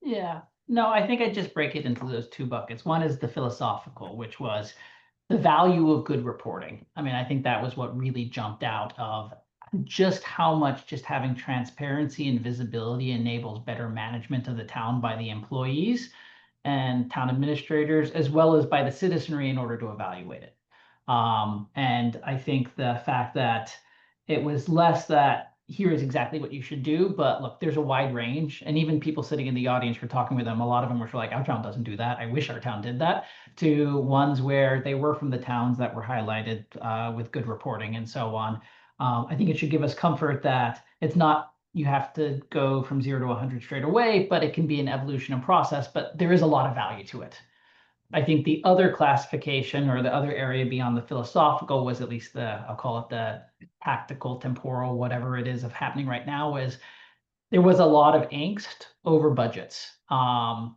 Yeah, no, I think I'd just break it into those two buckets. One is the philosophical, which was the value of good reporting. I mean, I think that was what really jumped out of just how much just having transparency and visibility enables better management of the town by the employees and town administrators, as well as by the citizenry in order to evaluate it. And I think the fact that it was less that here is exactly what you should do, but look, there's a wide range. And even people sitting in the audience, we're talking with them, a lot of them were like, our town doesn't do that. I wish our town did that, to ones where they were from the towns that were highlighted with good reporting and so on. I think it should give us comfort that it's not you have to go from 0 to 100 straight away, but it can be an evolution and process, but there is a lot of value to it. I think the other classification or the other area beyond the philosophical was at least I'll call it the tactical, temporal, whatever it is of happening right now, is there was a lot of angst over budgets.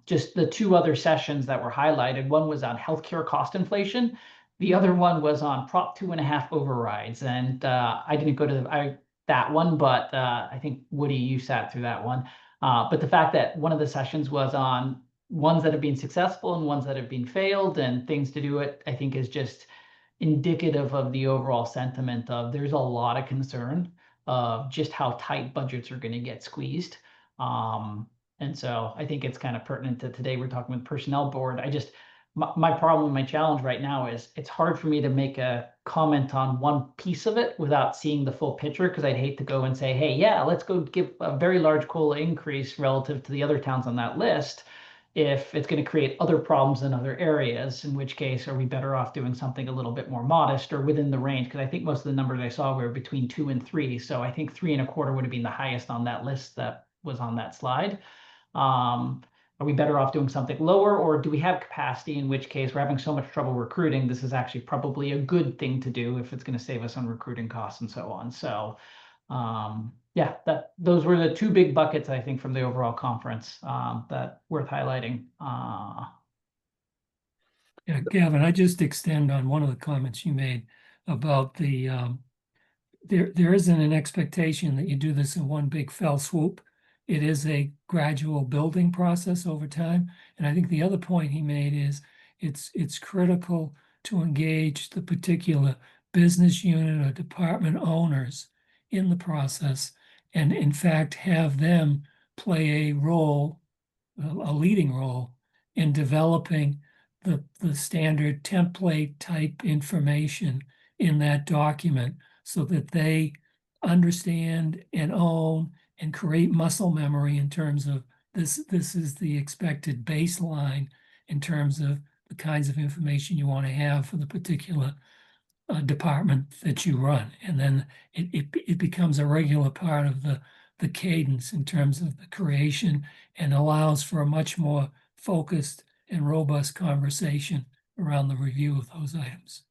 Just the two other sessions that were highlighted, one was on healthcare cost inflation. The other one was on Prop 2.5 overrides. And I didn't go to that one, but I think Woody, you sat through that one. But the fact that one of the sessions was on ones that have been successful and ones that have been failed and things to do it, I think is just indicative of the overall sentiment of there's a lot of concern of just how tight budgets are going to get squeezed. And so I think it's kind of pertinent to today. We're talking with personnel board. My problem, my challenge right now is it's hard for me to make a comment on one piece of it without seeing the full picture, because I'd hate to go and say, hey, yeah, let's go give a very large COLA increase relative to the other towns on that list, if it's going to create other problems in other areas, in which case are we better off doing something a little bit more modest or within the range? Because I think most of the numbers I saw were between 2 and 3. So I think 3.25 would have been the highest on that list that was on that slide. Are we better off doing something lower, or do we have capacity, in which case we're having so much trouble recruiting? This is actually probably a good thing to do if it's going to save us on recruiting costs and so on. So yeah, those were the two big buckets, I think, from the overall conference that worth highlighting. Yeah, Gavin, I just extend on one of the comments you made about the there isn't an expectation that you do this in one big fell swoop. It is a gradual building process over time. And I think the other point he made is it's critical to engage the particular business unit or department owners in the process, and in fact have them play a role, a leading role in developing the standard template type information in that document, so that they understand and own and create muscle memory in terms of this is the expected baseline in terms of the kinds of information you want to have for the particular department that you run. And then it becomes a regular part of the cadence in terms of the creation, and allows for a much more focused and robust conversation around the review of those items.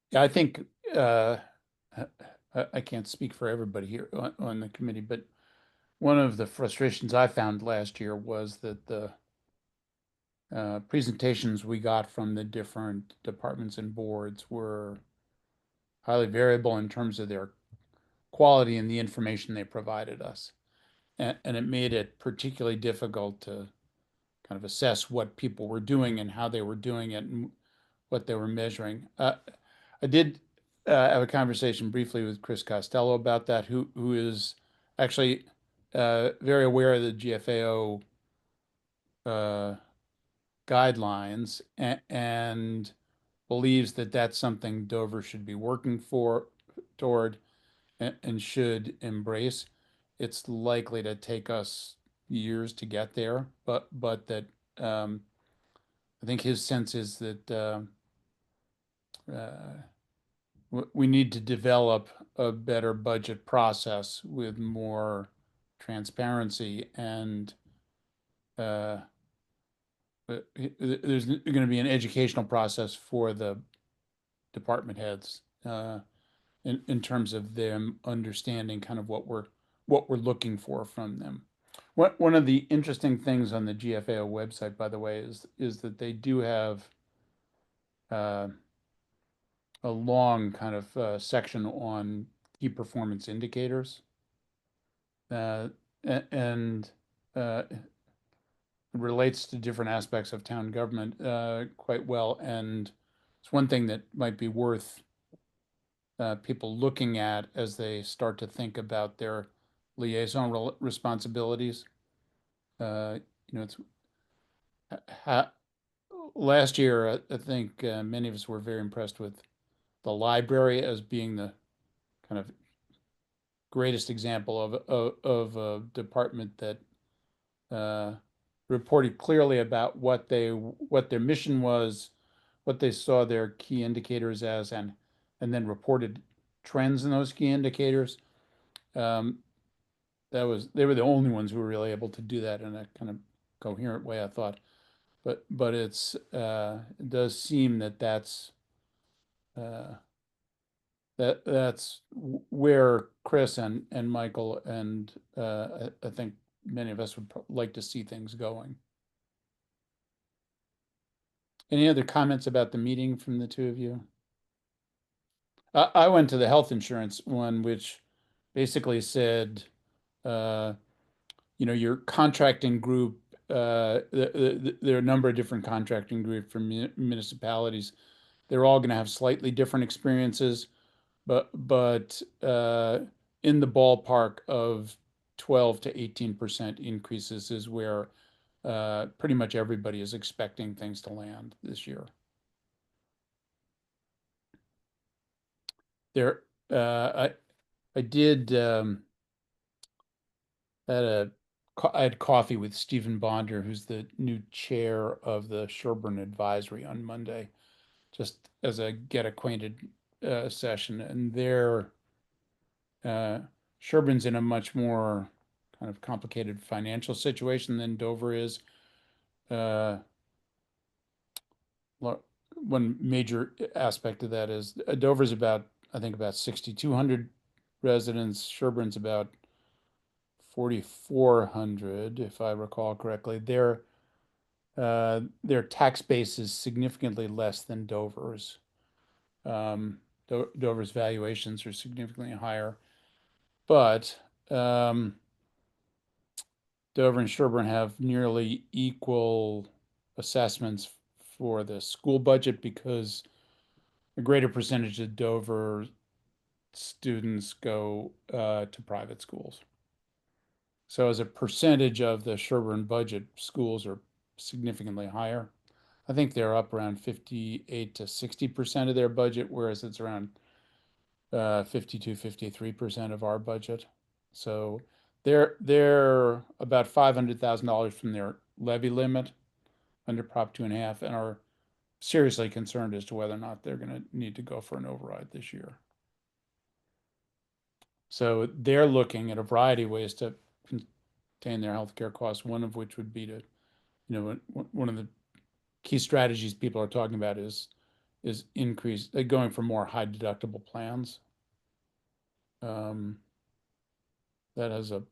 Yeah, I think I can't speak for everybody here on the committee, but one of the frustrations I found last year was that the presentations we got from the different departments and boards were highly variable in terms of their quality in the information they provided us. And it made it particularly difficult to kind of assess what people were doing and how they were doing it and what they were measuring. I did have a conversation briefly with Chris Costello about that, who is actually very aware of the GFAO guidelines and believes that that's something Dover should be working toward and should embrace. It's likely to take us years to get there, but that I think his sense is that we need to develop a better budget process with more transparency and there's going to be an educational process for the department heads in terms of them understanding kind of what we're looking for from them. One of the interesting things on the GFAO website, by the way, is that they do have a long kind of section on key performance indicators, and relates to different aspects of town government quite well. And it's one thing that might be worth people looking at as they start to think about their liaison responsibilities. It's last year, I think many of us were very impressed with the library as being the kind of greatest example of a department that reported clearly about what their mission was, what they saw their key indicators as, and then reported trends in those key indicators. They were the only ones who were really able to do that in a kind of coherent way, I thought. But it does seem that that's where Chris and Michael and I think many of us would like to see things going. Any other comments about the meeting from the two of you? I went to the health insurance one, which basically said, your contracting group, there are a number of different contracting groups from municipalities. They're all going to have slightly different experiences, but in the ballpark of 12 to 18% increases is where pretty much everybody is expecting things to land this year. There, I did I had coffee with Stephen Bonder, who's the new chair of the Sherburne Advisory on Monday, just as a get acquainted session. And there, Sherburne's in a much more kind of complicated financial situation than Dover is. One major aspect of that is Dover's about, I think, about 6,200 residents. Sherburne's about 4,400, if I recall correctly. Their tax base is significantly less than Dover's. Dover's valuations are significantly higher, but Dover and Sherburne have nearly equal assessments for the school budget because a greater percentage of Dover students go to private schools. So as a percentage of the Sherburne budget, schools are significantly higher. I think they're up around 58 to 60% of their budget, whereas it's around 52, 53% of our budget. So they're about $500,000 from their levy limit under Prop 2.5 and are seriously concerned as to whether or not they're going to need to go for an override this year. So they're looking at a variety of ways to contain their healthcare costs, one of which would be to, one of the key strategies people are talking about is increase, going for more high deductible plans. That has a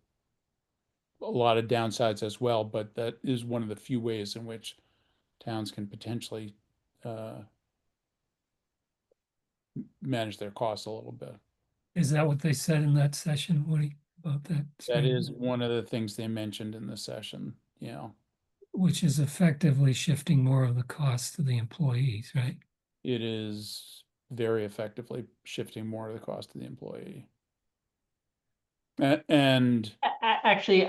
lot of downsides as well, but that is one of the few ways in which towns can potentially manage their costs a little bit. Is that what they said in that session, Woody, about that? That is one of the things they mentioned in the session, Which is effectively shifting more of the cost to the employees, right? It is very effectively shifting more of the cost to the employee. And Actually,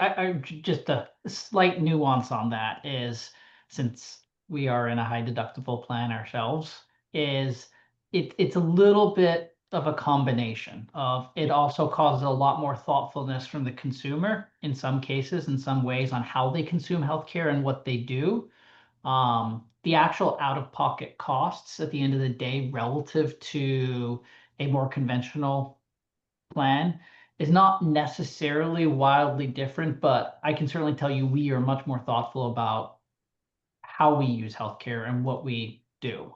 just a slight nuance on that is, since we are in a high deductible plan ourselves, is it's a little bit of a combination of, it also causes a lot more thoughtfulness from the consumer in some cases, in some ways, on how they consume healthcare and what they do. The actual out-of-pocket costs at the end of the day relative to a more conventional plan is not necessarily wildly different, but I can certainly tell you we are much more thoughtful about how we use healthcare and what we do,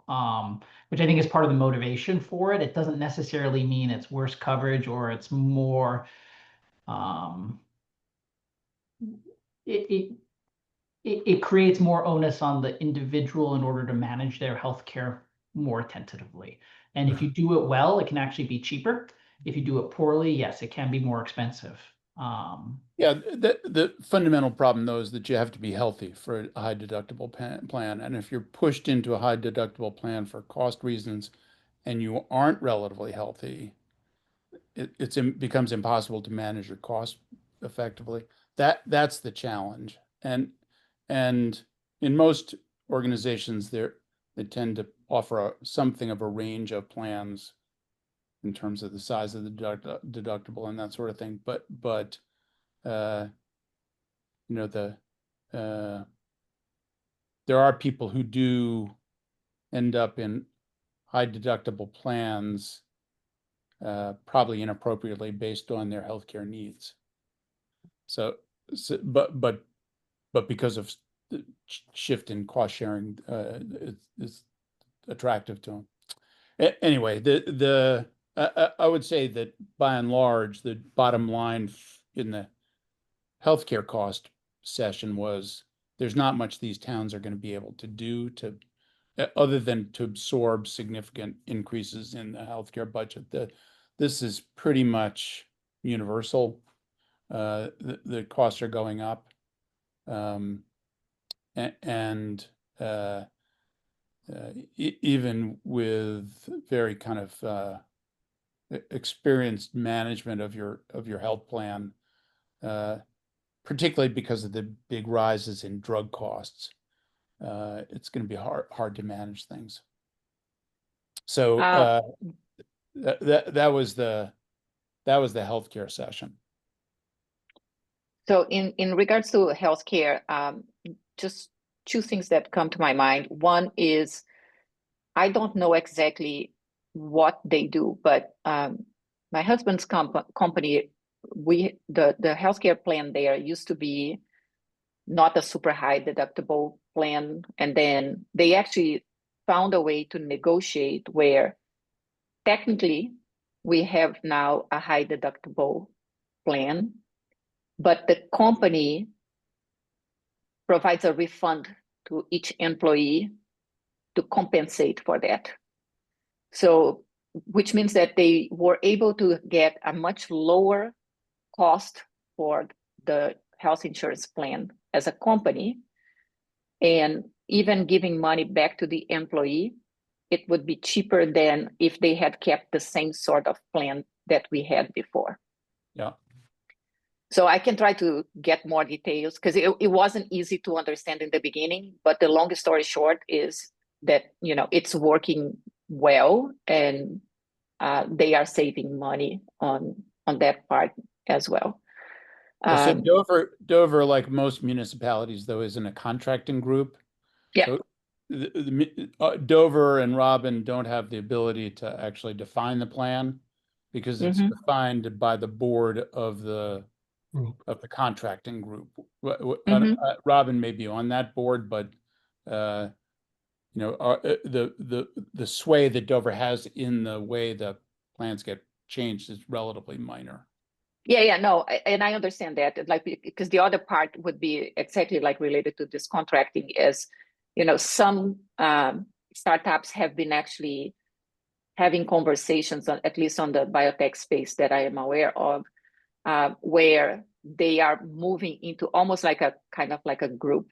which I think is part of the motivation for it. It doesn't necessarily mean it's worse coverage or it's more, it creates more onus on the individual in order to manage their healthcare more tentatively. And if you do it well, it can actually be cheaper. If you do it poorly, yes, it can be more expensive. yeah, the fundamental problem though is that you have to be healthy for a high deductible plan. And if you're pushed into a high deductible plan for cost reasons and you aren't relatively healthy, it becomes impossible to manage your costs effectively. That's the challenge. And in most organizations, they tend to offer something of a range of plans in terms of the size of the deductible and that sort of thing. But there are people who do end up in high deductible plans, probably inappropriately based on their healthcare needs. But because of the shift in cost sharing, it's attractive to them. Anyway, I would say that by and large, the bottom line in the healthcare cost session was there's not much these towns are going to be able to do other than to absorb significant increases in the healthcare budget. This is pretty much universal. The costs are going up, even with very kind of experienced management of your health plan, particularly because of the big rises in drug costs, it's going to be hard to manage things. So that was the healthcare session. So in regards to healthcare, just two things that come to my mind. One is, I don't know exactly what they do, but my husband's company, the healthcare plan there used to be not a super high deductible plan, and then they actually found a way to negotiate where technically we have now a high deductible plan, but the company provides a refund to each employee to compensate for that. So, which means that they were able to get a much lower cost for the health insurance plan as a company, and even giving money back to the employee, it would be cheaper than if they had kept the same sort of plan that we had before. Yeah. So I can try to get more details because it wasn't easy to understand in the beginning, but the long story short is that, it's working well, and they are saving money on that part as well. So Dover, like most municipalities, though, is in a contracting group. Yeah. So Dover and Robin don't have the ability to actually define the plan because it's defined by the board of the contracting group. Robin may be on that board, but the sway that Dover has in the way the plans get changed is relatively minor. Yeah, no, and I understand that, because the other part would be exactly related to this contracting is, some startups have been actually having conversations on, at least on the biotech space that I am aware of, where they are moving into almost like a kind of like a group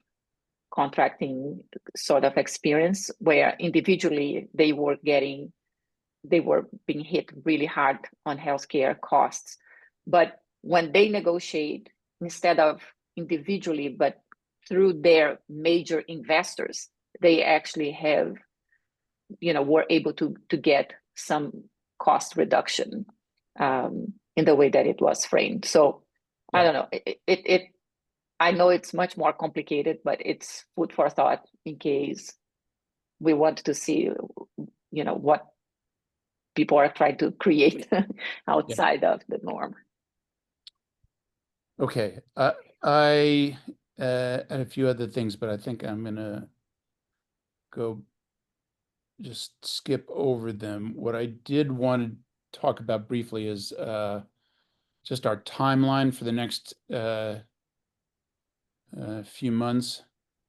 contracting sort of experience, where individually they were being hit really hard on healthcare costs. But when they negotiate, instead of individually, but through their major investors, they actually have, were able to get some cost reduction in the way that it was framed. So I don't know. I know it's much more complicated, but it's food for thought in case we want to see, what people are trying to create outside of the norm. Okay, I and a few other things, but I think I'm gonna go just skip over them. What I did want to talk about briefly is just our timeline for the next few months.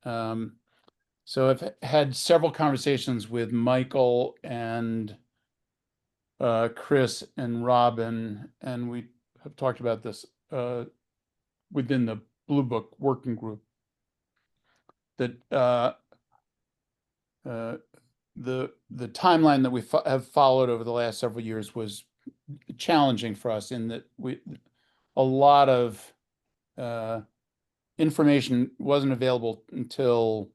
So I've had several conversations with Michael and Chris and Robin, and we have talked about this within the Blue Book working group, that the timeline that we have followed over the last several years was challenging for us, in that a lot of information wasn't available until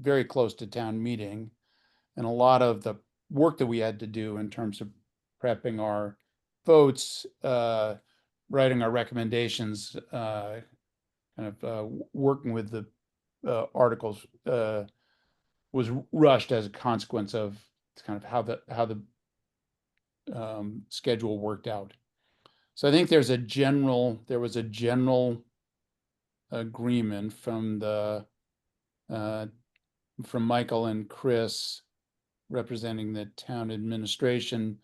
very close to town meeting, and a lot of the work that we had to do in terms of prepping our votes, writing our recommendations, working with the articles was rushed as a consequence of kind of how the schedule worked out. So I think there was a general agreement from Michael and Chris representing the town administration,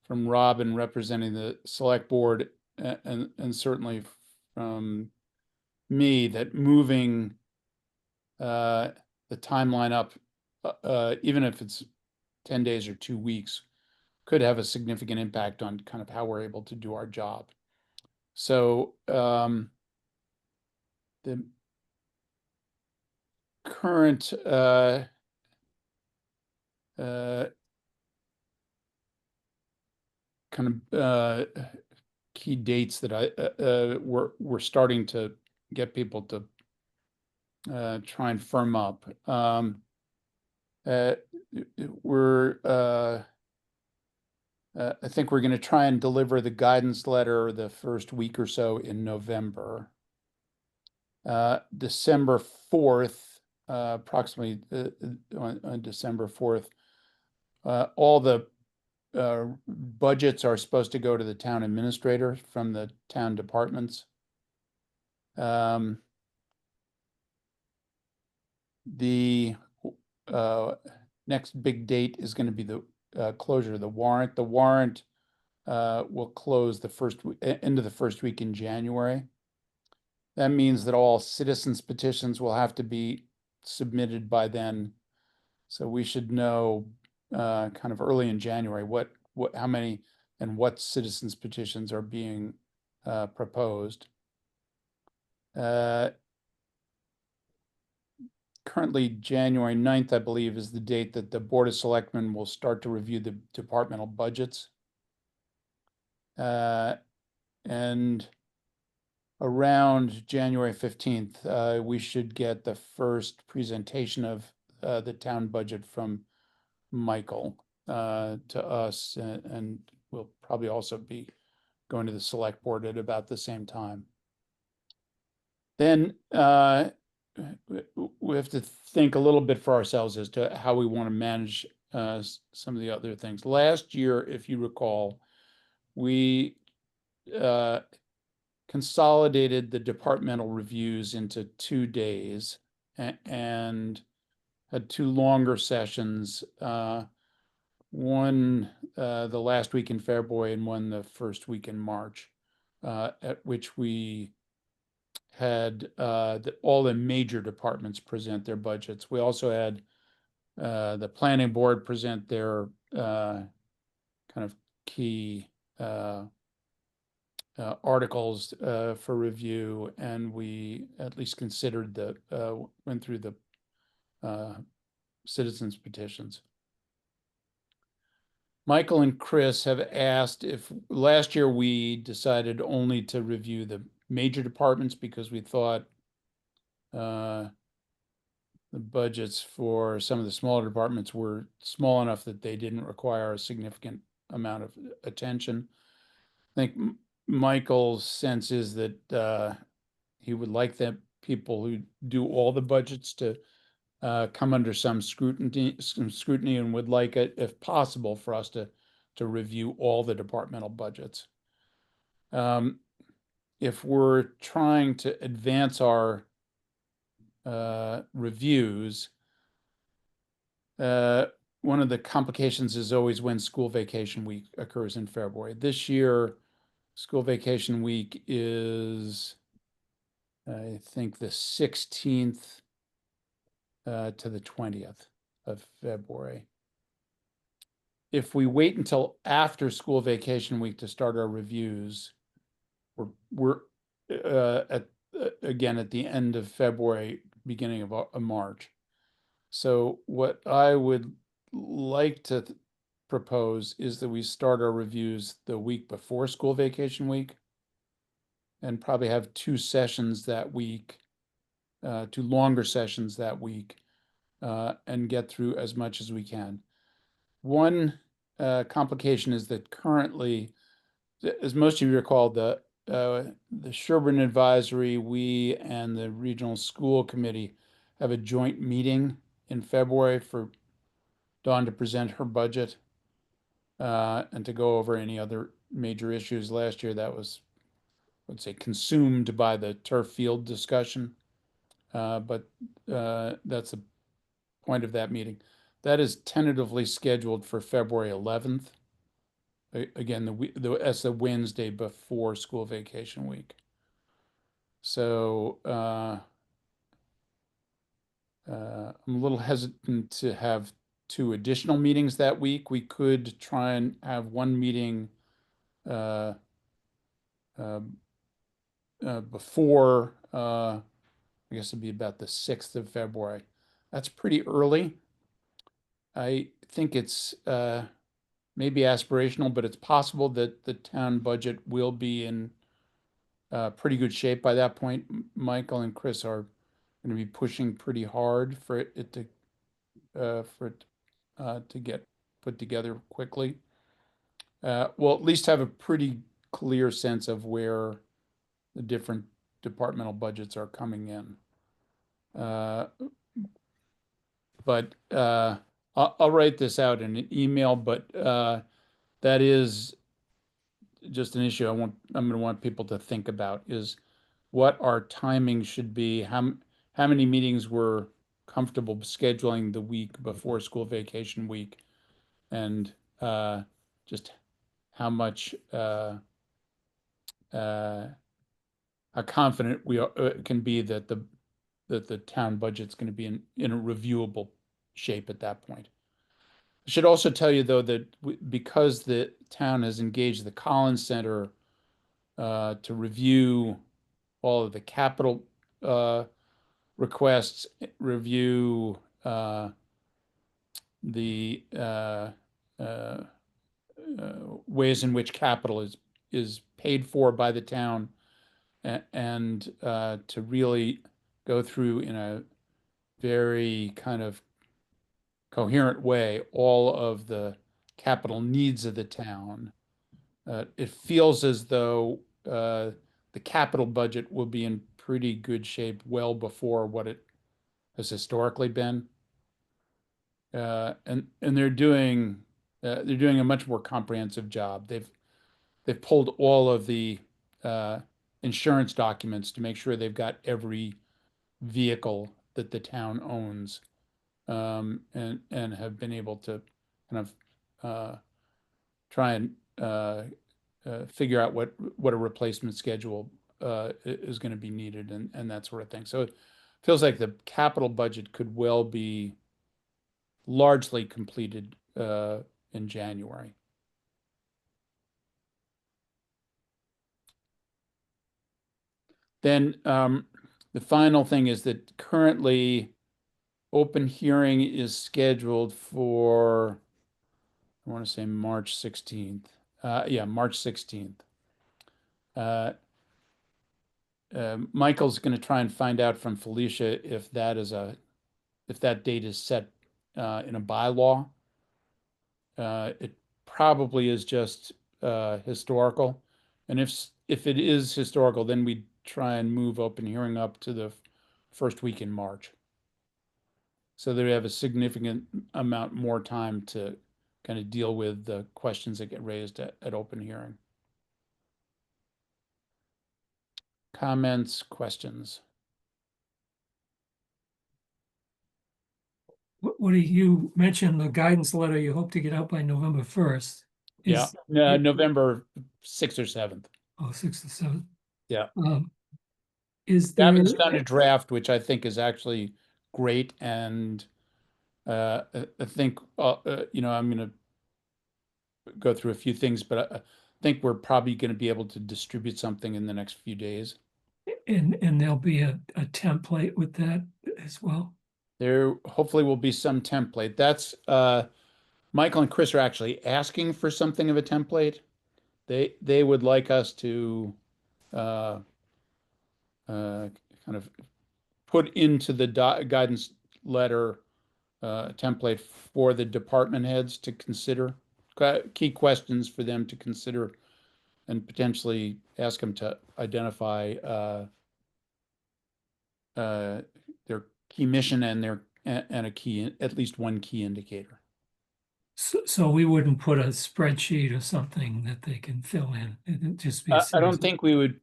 from Robin representing the select board, and certainly from me, that moving the timeline up, even if it's 10 days or 2 weeks, could have a significant impact on kind of how we're able to do our job. So the current kind of key dates that we're starting to get people to try and firm up. I think we're going to try and deliver the guidance letter the first week or so in November. December 4th, approximately on December 4th, all the budgets are supposed to go to the town administrator from the town departments. The next big date is going to be the closure of the warrant. The warrant will close the end of the first week in January. That means that all citizens petitions will have to be submitted by then. So we should know kind of early in January how many and what citizens petitions are being proposed. Currently, January 9th, I believe, is the date that the Board of Selectmen will start to review the departmental budgets. And around January 15th, we should get the first presentation of the town budget from Michael to us, and we'll probably also be going to the select board at about the same time. Then we have to think a little bit for ourselves as to how we want to manage some of the other things. Last year, if you recall, we consolidated the departmental reviews into 2 days and had 2 longer sessions, one the last week in February and one the first week in March, at which we had all the major departments present their budgets. We also had the planning board present their kind of key articles for review, and we at least considered went through the citizens petitions. Michael and Chris have asked if last year we decided only to review the major departments because we thought the budgets for some of the smaller departments were small enough that they didn't require a significant amount of attention. I think Michael's sense is that he would like the people who do all the budgets to come under some scrutiny, and would like it, if possible, for us to review all the departmental budgets. If we're trying to advance our reviews, one of the complications is always when school vacation week occurs in February. This year, school vacation week is, I think, the 16th to the 20th of February. If we wait until after school vacation week to start our reviews, we're again at the end of February, beginning of March. So what I would like to propose is that we start our reviews the week before school vacation week, and probably have two sessions that week, two longer sessions that week, and get through as much as we can. One complication is that currently, as most of you recall, the Sherburne Advisory, we and the Regional School Committee have a joint meeting in February for Dawn to present her budget and to go over any other major issues. Last year that was, let's say, consumed by the turf field discussion, but that's the point of that meeting. That is tentatively scheduled for February 11th. Again, that's the Wednesday before school vacation week. So I'm a little hesitant to have two additional meetings that week. We could try and have one meeting before, I guess it'd be about the 6th of February. That's pretty early. I think it's maybe aspirational, but it's possible that the town budget will be in pretty good shape by that point. Michael and Chris are going to be pushing pretty hard for it to get put together quickly. We'll at least have a pretty clear sense of where the different departmental budgets are coming in. But I'll write this out in an email, but that is just an issue I'm going to want people to think about, is what our timing should be, how many meetings we're comfortable scheduling the week before school vacation week, and just how much how confident we can be that the town budget's going to be in a reviewable shape at that point. I should also tell you, though, that because the town has engaged the Collins Center to review all of the capital requests, review the ways in which capital is paid for by the town, and to really go through in a very kind of coherent way all of the capital needs of the town. It feels as though the capital budget will be in pretty good shape well before what it has historically been. And they're doing a much more comprehensive job. They've pulled all of the insurance documents to make sure they've got every vehicle that the town owns, and have been able to kind of try and figure out what a replacement schedule is going to be needed, and that sort of thing. So it feels like the capital budget could well be largely completed in January. Then the final thing is that currently open hearing is scheduled for, I want to say March 16th. Yeah, March 16th. Michael's going to try and find out from Felicia if that date is set in a bylaw. It probably is just historical. And if it is historical, then we try and move open hearing up to the first week in March. So they have a significant amount more time to kind of deal with the questions that get raised at open hearing. Comments, questions? Woody, you mentioned the guidance letter you hope to get out by November 1st. Yeah, November 6th or 7th. Oh, 6th or 7th. Yeah. Is there? Gavin's done a draft, which I think is actually great, and I think you know, I'm going to go through a few things, but I think we're probably going to be able to distribute something in the next few days. And there'll be a template with that as well. There hopefully will be some template. That's Michael and Chris are actually asking for something of a template. They would like us to kind of put into the guidance letter template for the department heads to consider, key questions for them to consider, and potentially ask them to identify their key mission and a key, at least one key indicator. So we wouldn't put a spreadsheet or something that they can fill in. It'd just be a I don't series. think we would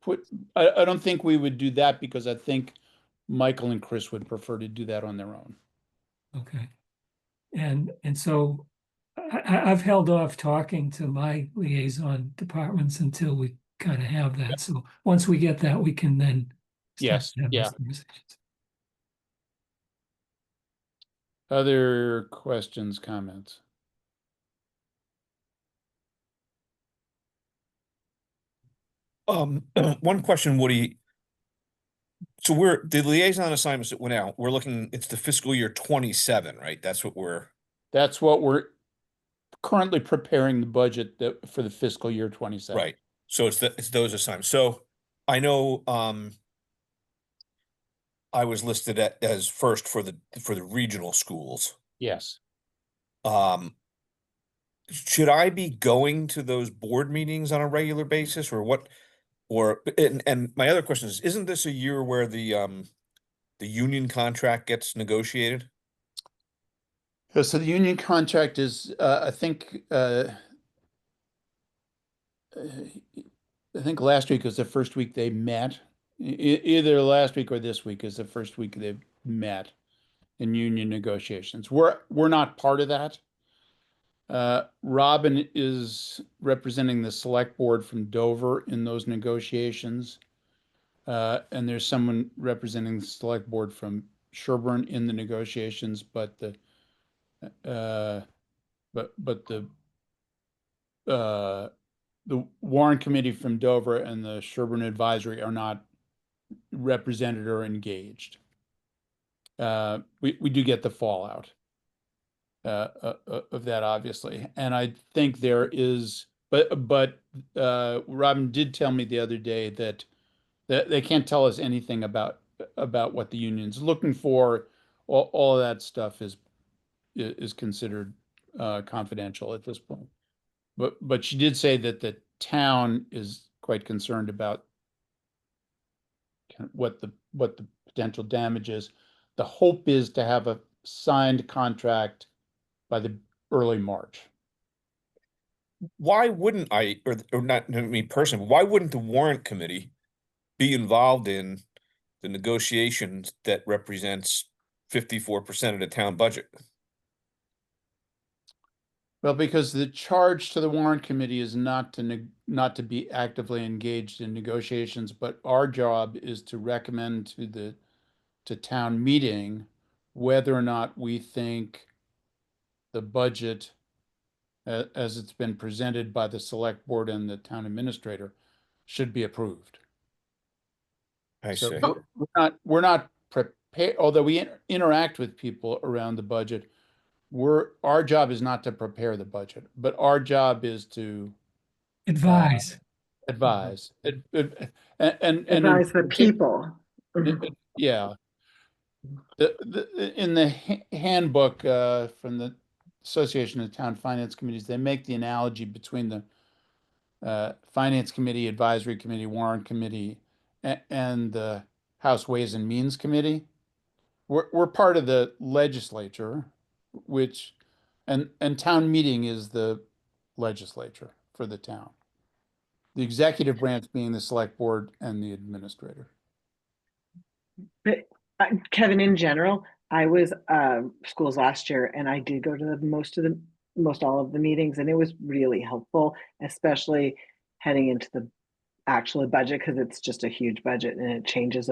I don't think we would do that, because I think Michael and Chris would prefer to do that on their own. Okay. And so I've held off talking to my liaison departments until we kind of have that. So once we get that, we can then start Yes, to have those yeah. conversations. Other questions, comments? One question, Woody. So the liaison assignments that went out, we're looking, it's the fiscal year 27, right? That's what That's what we're currently preparing the budget for the fiscal year 27. right. So it's those assignments. So I know, I was listed as first for the regional schools. Yes. Should I be going to those board meetings on a regular basis, or what? And my other question is, isn't this a year where the union contract gets negotiated? So the union contract is, I think last week was the first week they met. Either last week or this week is the first week they've met in union negotiations. We're not part of that. Robin is representing the select board from Dover in those negotiations. And there's someone representing the select board from Sherburne in the negotiations, but the Warrant Committee from Dover and the Sherburne Advisory are not represented or engaged. We do get the fallout of that, obviously, and I think there is, but Robin did tell me the other day that they can't tell us anything about what the union's looking for. All of that stuff is considered confidential at this point. But she did say that the town is quite concerned about what the potential damage is. The hope is to have a signed contract by the early March. Why wouldn't I, or not me personally, why wouldn't the warrant committee be involved in the negotiations that represents 54% of the town budget? Well, because the charge to the warrant committee is not to be actively engaged in negotiations, but our job is to recommend to town meeting whether or not we think the budget as it's been presented by the select board and the town administrator should be approved. I So see. we're not prepared, although we interact with people around the budget. Our job is not to prepare the budget, but our job is to Advise. advise. And Advise the people. yeah. In the handbook from the Association of Town Finance Committees, they make the analogy between the Finance Committee, Advisory Committee, Warrant Committee, and the House Ways and Means Committee. We're part of the legislature, which and town meeting is the legislature for the town. The executive branch being the select board and the administrator. But Kevin, in general, I was schools last year, and I did go to most all of the meetings, and it was really helpful, especially heading into the actual budget, because it's just a huge budget and it changes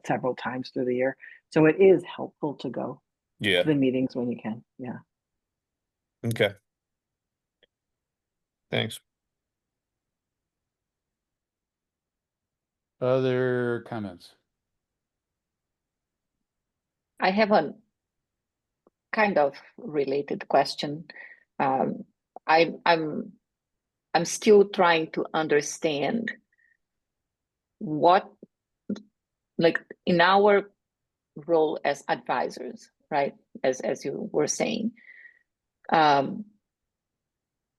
several times through the year. So it is helpful to go Yeah. to the meetings when you can. Yeah. Okay. Thanks. Other comments? I have a kind of related question. I'm still trying to understand what, like, in our role as advisors, right? As you were saying,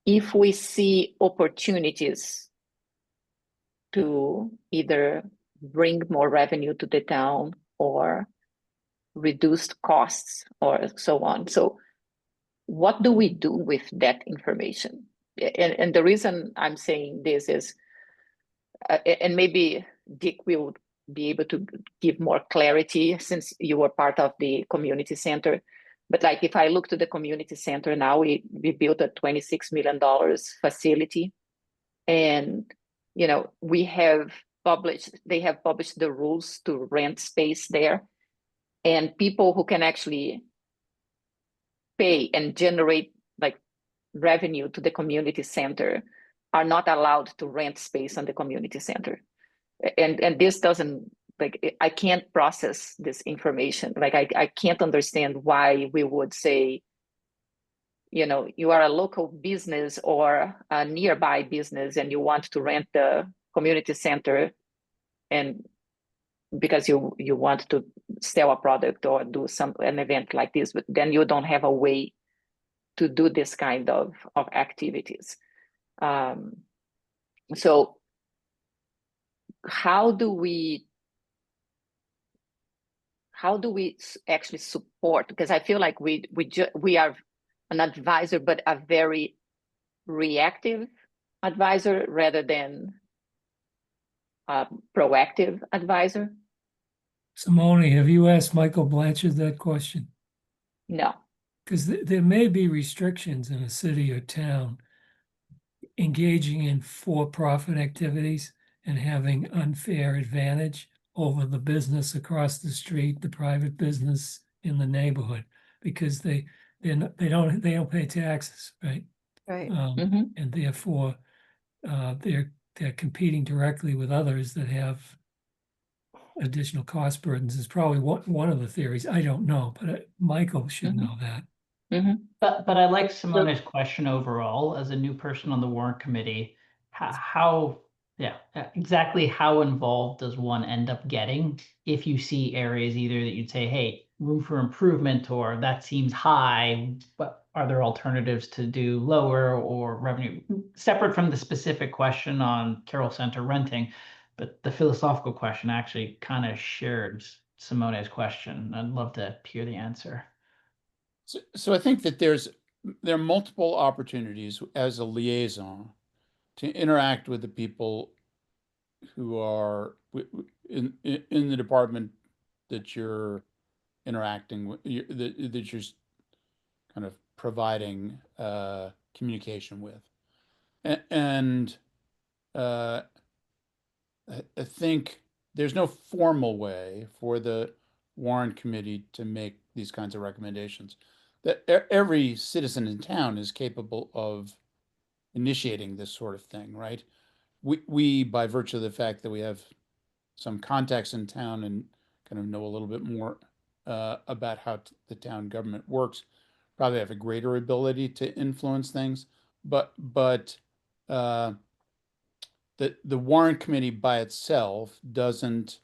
if we see opportunities to either bring more revenue to the town or reduced costs or so on. So what do we do with that information? And the reason I'm saying this is, and maybe Dick will be able to give more clarity since you were part of the community center. But like, if I look to the community center now, we built a $26 million facility. And, you know, they have published the rules to rent space there. And people who can actually pay and generate like revenue to the community center are not allowed to rent space on the community center. And this doesn't, like, I can't process this information. Like, I can't understand why we would say, you know, you are a local business or a nearby business and you want to rent the community center, and because you want to sell a product or do an event like this, but then you don't have a way to do this kind of activities. So how do we actually support? Because I feel like we are an advisor, but a very reactive advisor rather than a proactive advisor. Simone, have you asked Michael Blanchard that question? No. Because there may be restrictions in a city or town engaging in for-profit activities and having unfair advantage over the business across the street, the private business in the neighborhood, because they don't pay taxes, right? Right. And therefore they're competing directly with others that have additional cost burdens. Is probably one of the theories. I don't know, but Michael should know that. But I like Simone's question overall as a new person on the warrant committee. Exactly how involved does one end up getting if you see areas either that you'd say, hey, room for improvement, or that seems high, but are there alternatives to do lower, or revenue separate from the specific question on Carroll Center renting? But the philosophical question actually kind of shares Simone's question. I'd love to hear the answer. So I think that there are multiple opportunities as a liaison to interact with the people who are in the department that you're interacting with, that you're kind of providing communication with. And I think there's no formal way for the warrant committee to make these kinds of recommendations. That every citizen in town is capable of initiating this sort of thing, right? We by virtue of the fact that we have some contacts in town and kind of know a little bit more about how the town government works, probably have a greater ability to influence things. But the warrant committee by itself doesn't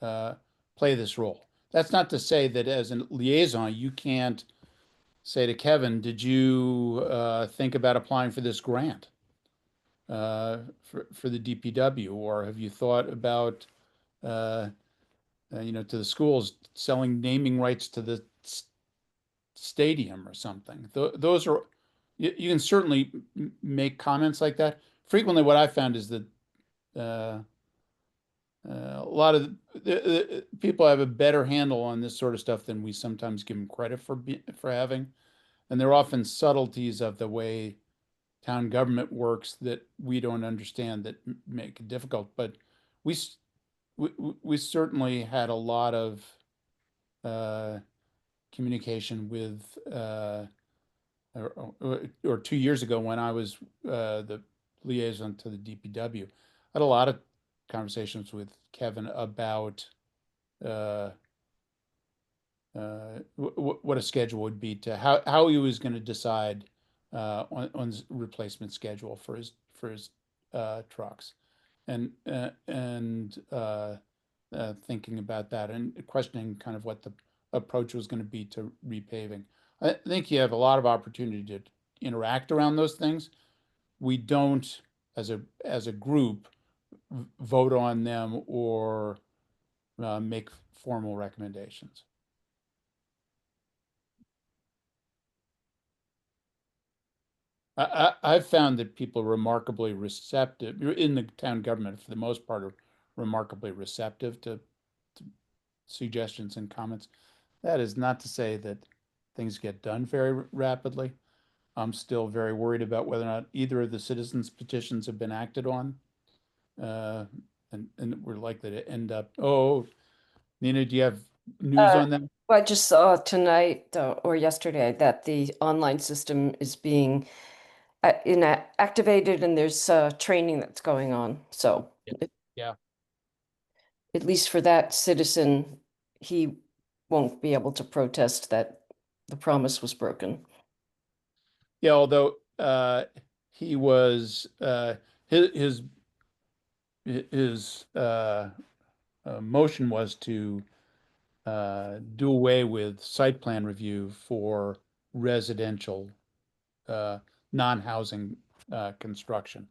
play this role. That's not to say that as a liaison, you can't say to Kevin, did you think about applying for this grant for the DPW? Or have you thought about, to the schools selling naming rights to the stadium or something? Those are, you can certainly make comments like that. Frequently what I found is that a lot of the people have a better handle on this sort of stuff than we sometimes give them credit for having. And there are often subtleties of the way town government works that we don't understand that make it difficult. But we certainly had a lot of communication with, or 2 years ago when I was the liaison to the DPW, I had a lot of conversations with Kevin about what a schedule would be, to how he was going to decide on his replacement schedule for his trucks, and thinking about that and questioning kind of what the approach was going to be to repaving. I think you have a lot of opportunity to interact around those things. We don't, as a group, vote on them or make formal recommendations. I've found that people are remarkably receptive in the town government, for the most part, are remarkably receptive to suggestions and comments. That is not to say that things get done very rapidly. I'm still very worried about whether or not either of the citizens' petitions have been acted on. And we're likely to end up, oh, Nina, do you have news on that? I just saw tonight or yesterday that the online system is being activated, and there's training that's going on. So Yeah. At least for that citizen, he won't be able to protest that the promise was broken. Yeah, although he was his motion was to do away with site plan review for residential non-housing construction.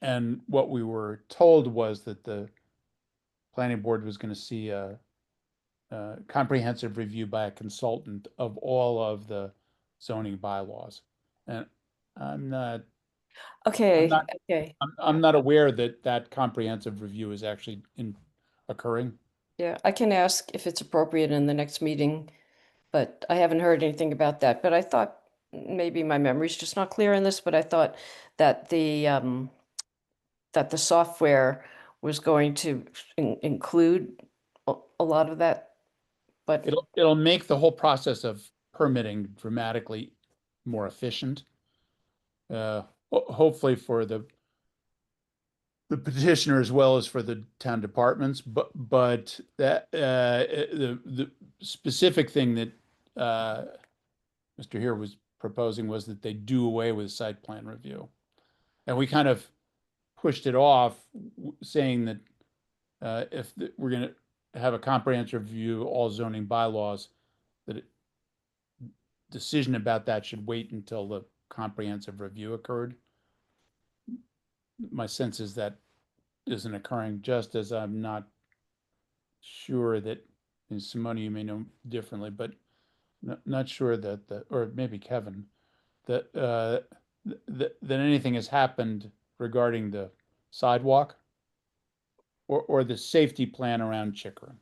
And what we were told was that the planning board was going to see a comprehensive review by a consultant of all of the zoning bylaws. And I'm not Okay. I'm not aware that that comprehensive review is actually occurring. Yeah, I can ask if it's appropriate in the next meeting, but I haven't heard anything about that. But I thought, maybe my memory's just not clear on this, but I thought that the software was going to include a lot of that. But it'll make the whole process of permitting dramatically more efficient. Hopefully for the petitioner as well as for the town departments, but that the specific thing that Mr. Here was proposing was that they do away with site plan review, and we kind of pushed it off, saying that if we're going to have a comprehensive review of all zoning bylaws, that decision about that should wait until the comprehensive review occurred. My sense is that isn't occurring, just as I'm not sure that, and Simone, you may know differently, but not sure that or maybe Kevin, that that anything has happened regarding the sidewalk or the safety plan around Chickering.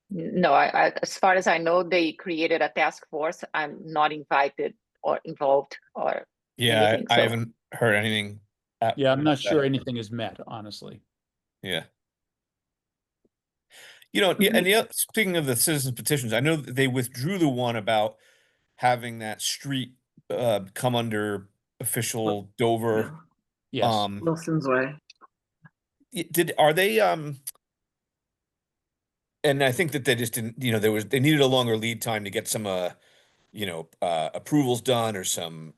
No, I, as far as I know, they created a task force. I'm not invited or involved or Yeah, anything, I so. haven't heard anything. Yeah, I'm not sure that. anything is met, honestly. Yeah. And speaking of the citizens petitions, I know that they withdrew the one about having that street come under official Dover. Yes. Wilson's Way. are they, and I think that they just didn't, they needed a longer lead time to get some, approvals done or some,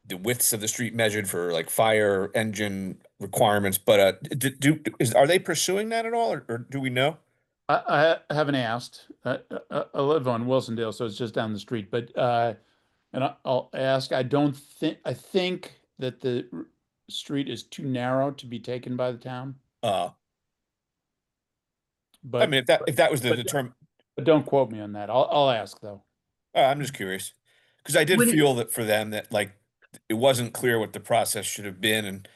the widths of the street measured for like fire engine requirements, but, are they pursuing that at all, or do we know? I haven't asked. I live on Wilsondale, so it's just down the street. But and I'll ask. I think that the street is too narrow to be taken by the town. I But mean, if that was the but- term, but don't quote me on that. I'll ask though. I'm just curious. Because I did Would it- feel that for them that like it wasn't clear what the process should have been and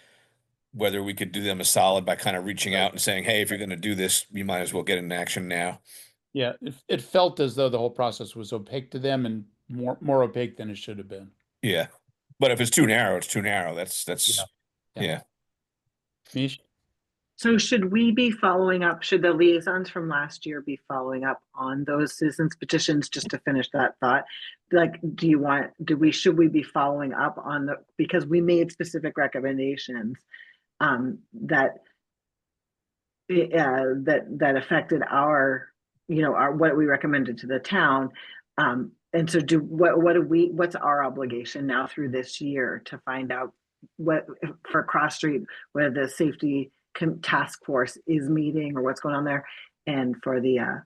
whether we could do them a solid by kind of reaching out and saying, hey, if you're going to do this, you might as well get in action now. Yeah, it felt as though the whole process was opaque to them and more opaque than it should have been. Yeah. But if it's too narrow, it's too narrow. That's yeah. Mish? So should we be following up, should the liaisons from last year be following up on those citizens petitions, just to finish that thought? Like, should we be following up on because we made specific recommendations that affected our, what we recommended to the town. And so what's our obligation now through this year to find out for Cross Street, whether the safety task force is meeting or what's going on there, and for the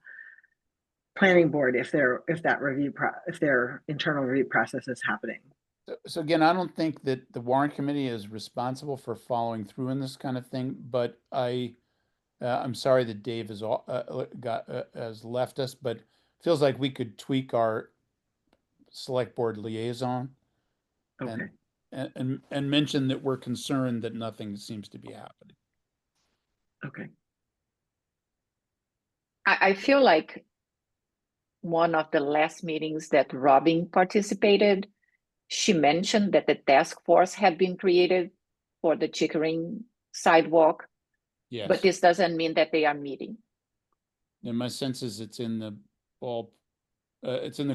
planning board if their internal review process is happening. So again, I don't think that the warrant committee is responsible for following through in this kind of thing, but I'm sorry that Dave has left us, but feels like we could tweak our select board liaison. Okay. And mention that we're concerned that nothing seems to be happening. Okay. I feel like one of the last meetings that Robin participated, she mentioned that the task force had been created for the Chickering sidewalk, Yes. but this doesn't mean that they are meeting. And my sense is it's in the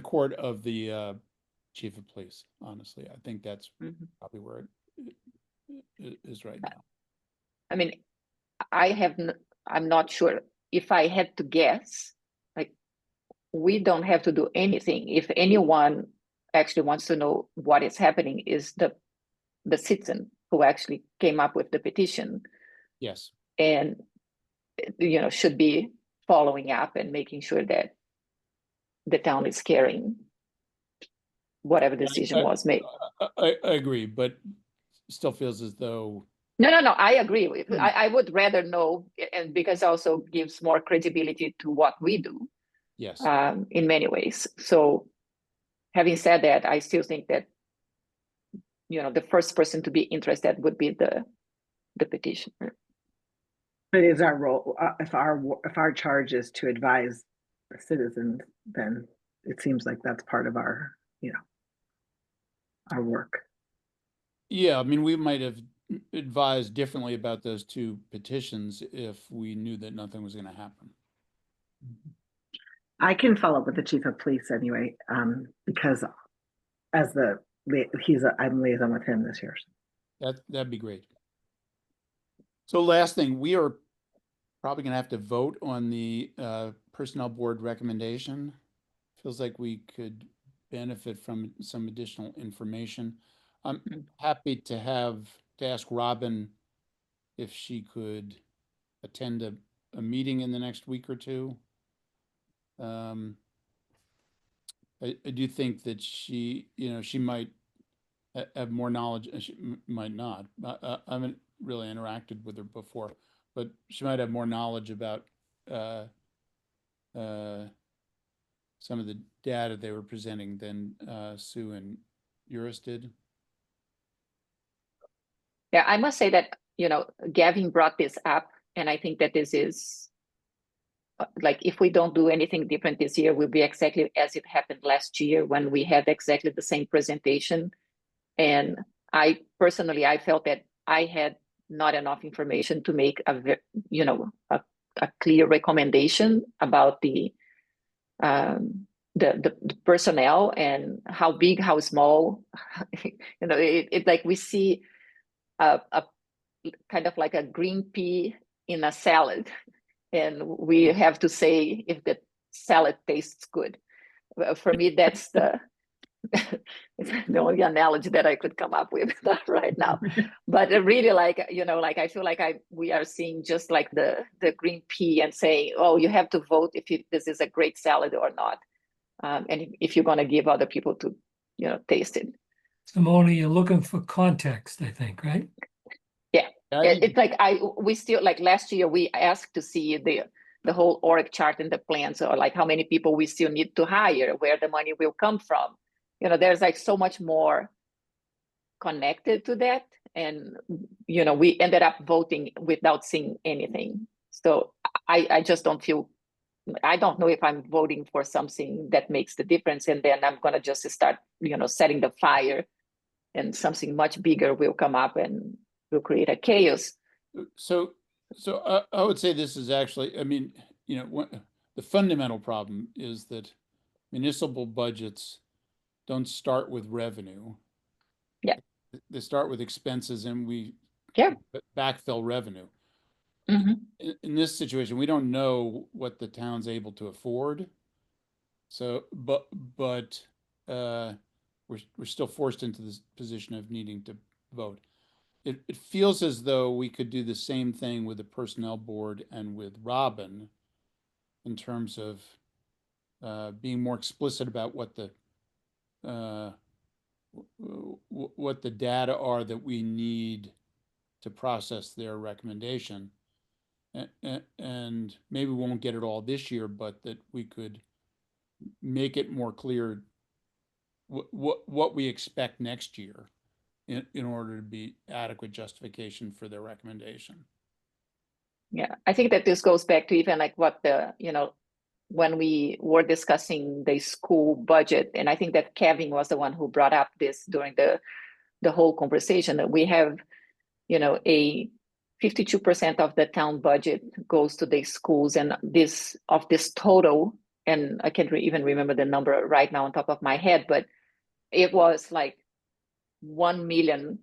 court of the chief of police. Honestly, I think that's probably where it is right now. I mean, I'm not sure. If I had to guess, like, we don't have to do anything. If anyone actually wants to know what is happening, is the citizen who actually came up with the petition. Yes. And should be following up and making sure that the town is carrying whatever decision was made. I agree, but still feels as though. No, I agree with. I would rather know, and because it also gives more credibility to what we do. Yes. In many ways. So, having said that, I still think that the first person to be interested would be the petitioner. But is our role, if our charge is to advise the citizens, then it seems like that's part of our our work. Yeah, I mean, we might have advised differently about those two petitions if we knew that nothing was going to happen. I can follow up with the chief of police anyway, because I'm liaison with him this year. That'd be great. So last thing, we are probably going to have to vote on the personnel board recommendation. Feels like we could benefit from some additional information. I'm happy to ask Robin if she could attend a meeting in the next week or two. I do think that she might have more knowledge, and she might not. I haven't really interacted with her before, but she might have more knowledge about some of the data they were presenting than Sue and Eurus did. Yeah, I must say that, Gavin brought this up, and I think that this is, like, if we don't do anything different this year, will be exactly as it happened last year when we had exactly the same presentation. And I felt that I had not enough information to make a clear recommendation about the personnel and how big, how small. Like we see a kind of like a green pea in a salad, and we have to say if the salad tastes good. For me, that's the the only analogy that I could come up with right now. But really, like, like I feel like we are seeing just like the green pea and saying, oh, you have to vote if this is a great salad or not, and if you're going to give other people to taste it. Simone, you're looking for context, I think, right? Yeah, I think- it's like we still, like last year we asked to see the whole org chart and the plans, or like how many people we still need to hire, where the money will come from. There's like so much more connected to that, and we ended up voting without seeing anything. So I just don't feel, I don't know if I'm voting for something that makes the difference, and then I'm gonna just start setting the fire, and something much bigger will come up and will create a chaos. So I would say this is actually, I mean, the fundamental problem is that municipal budgets don't start with revenue. Yeah. They start with expenses, and we Yeah. backfill revenue. Mhm. In this situation, we don't know what the town's able to afford. So, but we're still forced into this position of needing to vote. It feels as though we could do the same thing with the personnel board and with Robin in terms of being more explicit about what the data are that we need to process their recommendation. And maybe we won't get it all this year, but that we could make it more clear what we expect next year in order to be adequate justification for their recommendation. Yeah, I think that this goes back to even like what when we were discussing the school budget, and I think that Kevin was the one who brought up this during the whole conversation, that we have, a 52% of the town budget goes to the schools, and this total, and I can't even remember the number right now on top of my head, but it was like 1 million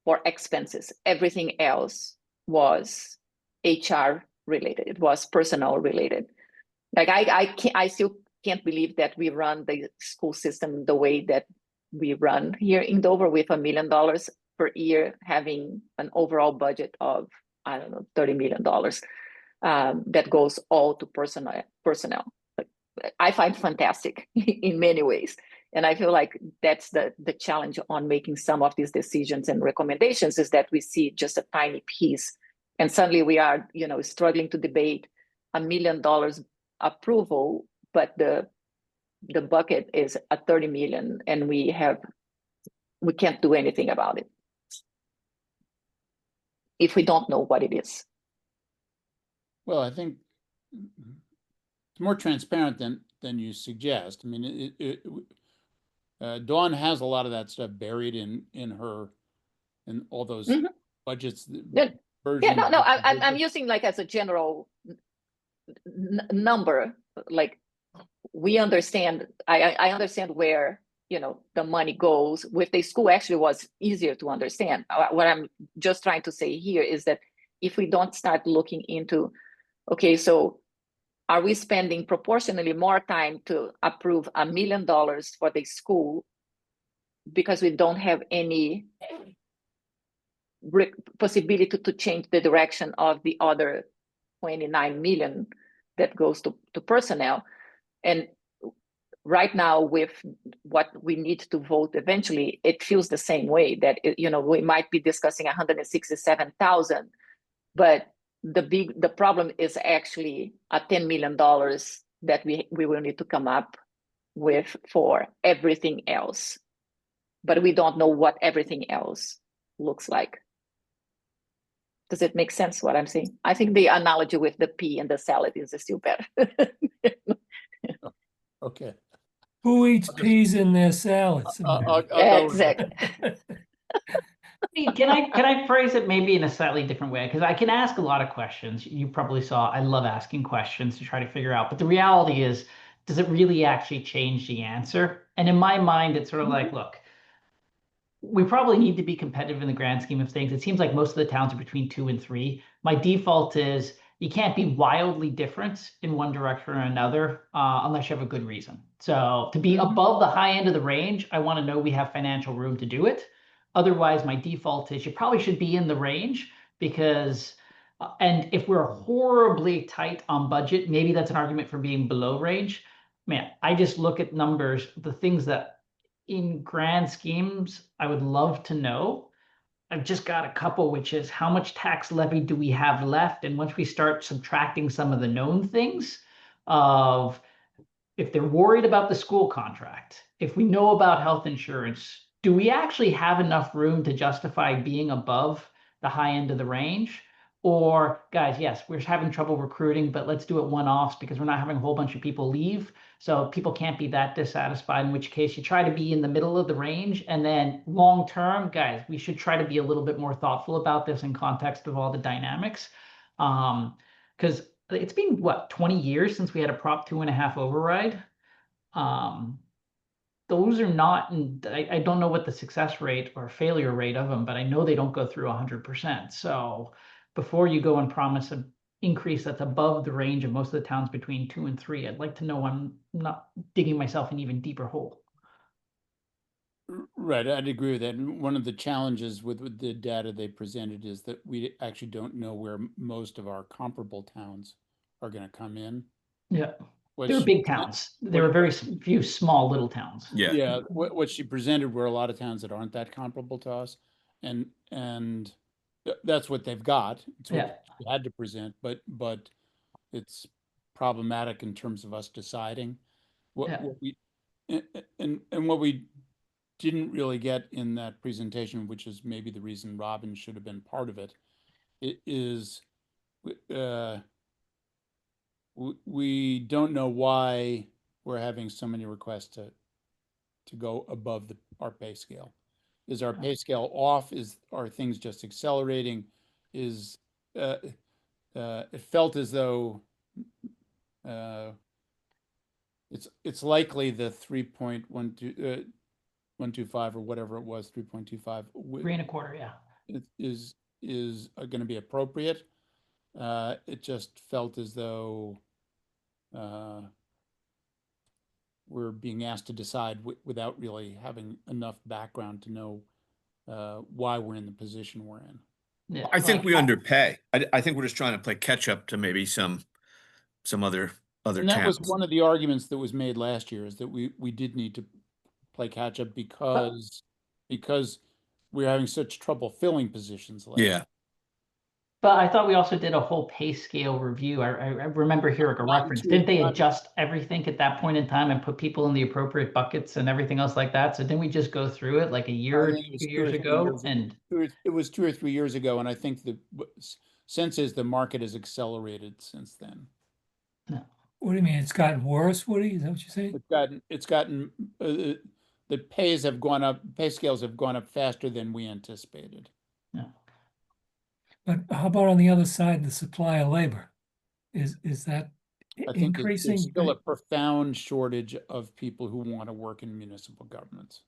for expenses. Everything else was HR related. It was personnel related. Like I still can't believe that we run the school system the way that we run here in Dover, with $1 million per year, having an overall budget of, I don't know, $30 million that goes all to personnel. I find fantastic in many ways. And I feel like that's the challenge on making some of these decisions and recommendations, is that we see just a tiny piece, and suddenly we are, struggling to debate $1 million approval, but the bucket is a 30 million, and we can't do anything about it if we don't know what it is. Well, I think it's more transparent than you suggest. I mean, Dawn has a lot of that stuff buried in all those budgets. Yeah, versions no, of the I'm budget. using like as a general number. Like, we understand, I understand where the money goes. With the school, actually was easier to understand. What I'm just trying to say here is that if we don't start looking into, okay, so are we spending proportionally more time to approve $1 million for the school because we don't have any possibility to change the direction of the other 29 million that goes to personnel? And right now, with what we need to vote eventually, it feels the same way, that we might be discussing 167,000, but the problem is actually a $10 million that we will need to come up with for everything else, but we don't know what everything else looks like. Does it make sense what I'm saying? I think the analogy with the pea and the salad is still better. Okay. Who eats peas in their salads? I'll go with that. Exactly. Can I phrase it maybe in a slightly different way? Because I can ask a lot of questions. You probably saw I love asking questions to try to figure out. But the reality is, does it really actually change the answer? And in my mind, it's sort of like, look, we probably need to be competitive in the grand scheme of things. It seems like most of the towns are between 2 and 3. My default is you can't be wildly different in one direction or another unless you have a good reason. So to be above the high end of the range, I want to know we have financial room to do it. Otherwise, my default is you probably should be in the range because, and if we're horribly tight on budget, maybe that's an argument for being below range. Man, I just look at numbers, the things that in grand schemes, I would love to know. I've just got a couple, which is how much tax levy do we have left? And once we start subtracting some of the known things of if they're worried about the school contract, if we know about health insurance, do we actually have enough room to justify being above the high end of the range? Or guys, yes, we're having trouble recruiting, but let's do it one-offs because we're not having a whole bunch of people leave. So people can't be that dissatisfied, in which case you try to be in the middle of the range. And then long-term, guys, we should try to be a little bit more thoughtful about this in context of all the dynamics. Because it's been what, 20 years since we had a Prop 2.5 override. Those are not, and I don't know what the success rate or failure rate of them, but I know they don't go through 100%. So before you go and promise an increase that's above the range of most of the towns between 2 and 3, I'd like to know I'm not digging myself an even deeper hole. Right, I'd agree with that. And one of the challenges with the data they presented is that we actually don't know where most of our comparable towns are going to come in. Yeah, What they were she big present- towns. There were very few small little towns. Yeah. Yeah, what she presented were a lot of towns that aren't that comparable to us, and that's what they've got. It's what Yeah. she had to present, but it's problematic in terms of us deciding Yeah. what we and what we didn't really get in that presentation, which is maybe the reason Robin should have been part of it, is we don't know why we're having so many requests to go above our pay scale. Is our pay scale off? Are things just accelerating? Is it felt as though it's likely the 3.125 or whatever it was, 3.25 3 1/4, yeah. is going to be appropriate. It just felt as though we're being asked to decide without really having enough background to know why we're in the position we're in. Yeah. I think like, we underpay. I think we're just trying to play catch up to maybe some other And that was towns. one of the arguments that was made last year, is that we did need to play catch up because we're having such trouble filling positions last Yeah. year. But I thought we also did a whole pay scale review. I remember hearing a Not reference. until- Didn't they not- adjust everything at that point in time and put people in the appropriate buckets and everything else like that? So didn't we just go through it like a year I or think it was 2 2 or years 3 ago? years ago. And It was 2 or 3 years ago, and I think the sense is the market has accelerated since then. What do you mean? It's gotten worse, Woody? Is that what you're saying? It's gotten the pays have gone up. Pay scales have gone up faster than we anticipated. no. But how about on the other side, the supply of labor? Is that I think increasing? there's still a profound shortage of people who want to work in municipal governments.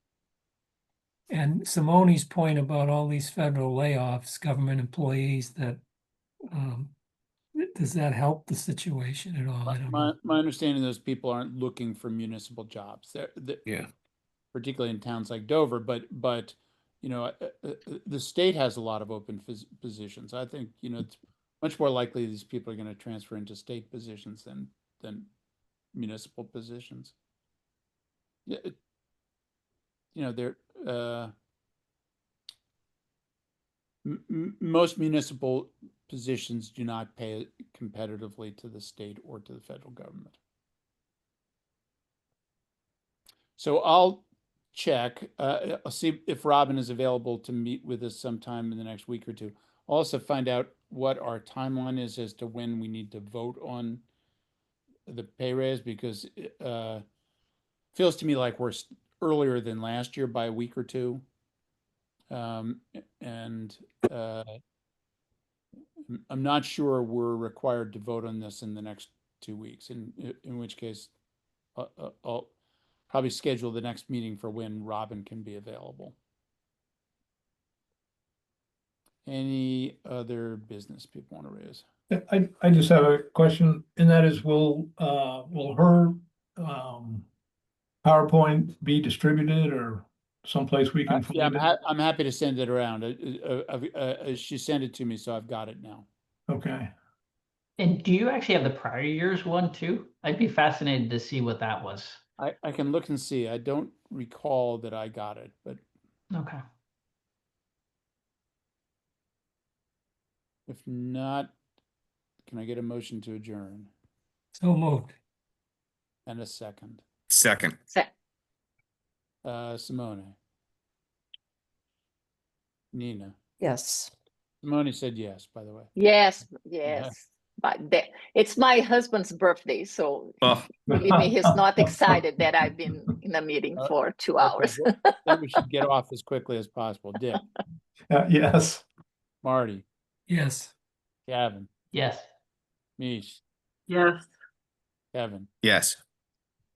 And Simone's point about all these federal layoffs, government employees, that does that help the situation at all? I don't know. My understanding, those people aren't looking for municipal jobs. Yeah. Particularly in towns like Dover, but the state has a lot of open positions. I think it's much more likely these people are going to transfer into state positions than municipal positions. Yeah, they're most municipal positions do not pay competitively to the state or to the federal government. So I'll check. I'll see if Robin is available to meet with us sometime in the next week or two. I'll also find out what our timeline is as to when we need to vote on the pay raise, because it feels to me like we're earlier than last year by a week or two. And I'm not sure we're required to vote on this in the next 2 weeks, in which case I'll probably schedule the next meeting for when Robin can be available. Any other business people want to raise? I just have a question, and that is, will her PowerPoint be distributed or someplace we can Yeah, find it? I'm happy to send it around. She sent it to me, so I've got it now. Okay. And do you actually have the prior year's one too? I'd be fascinated to see what that was. I can look and see. I don't recall that I got it, but Okay. if not, can I get a motion to adjourn? So moved. And a second. Second. Simone. Nina. Yes. Simone said yes, by the way. Yes, Yeah. yes. But it's my husband's birthday, so Oh, believe me, he's not excited that I've been in a meeting for 2 hours. Okay, then we should get off as quickly as possible. Dick, Yes. Marty, Yes. Gavin, Yes. Mish, Yes. Kevin. yes.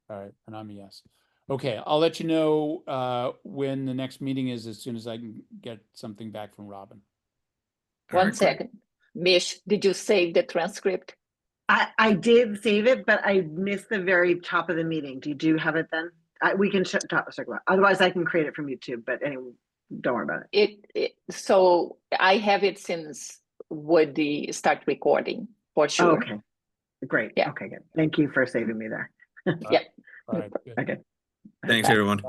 All right, and I'm a yes. Okay, I'll let you know when the next meeting is as soon as I can get something back from Robin. All One right, great. second. Mish, did you save the transcript? I did save it, but I missed the very top of the meeting. Do you have it then? We can talk about it. Otherwise, I can create it from YouTube. But anyway, don't worry about it. So I have it since Woody start recording for sure. Okay, great. Yeah. Okay, good. Thank you for saving me there. Yeah. All right, good. Okay. Thanks, Bye. everyone.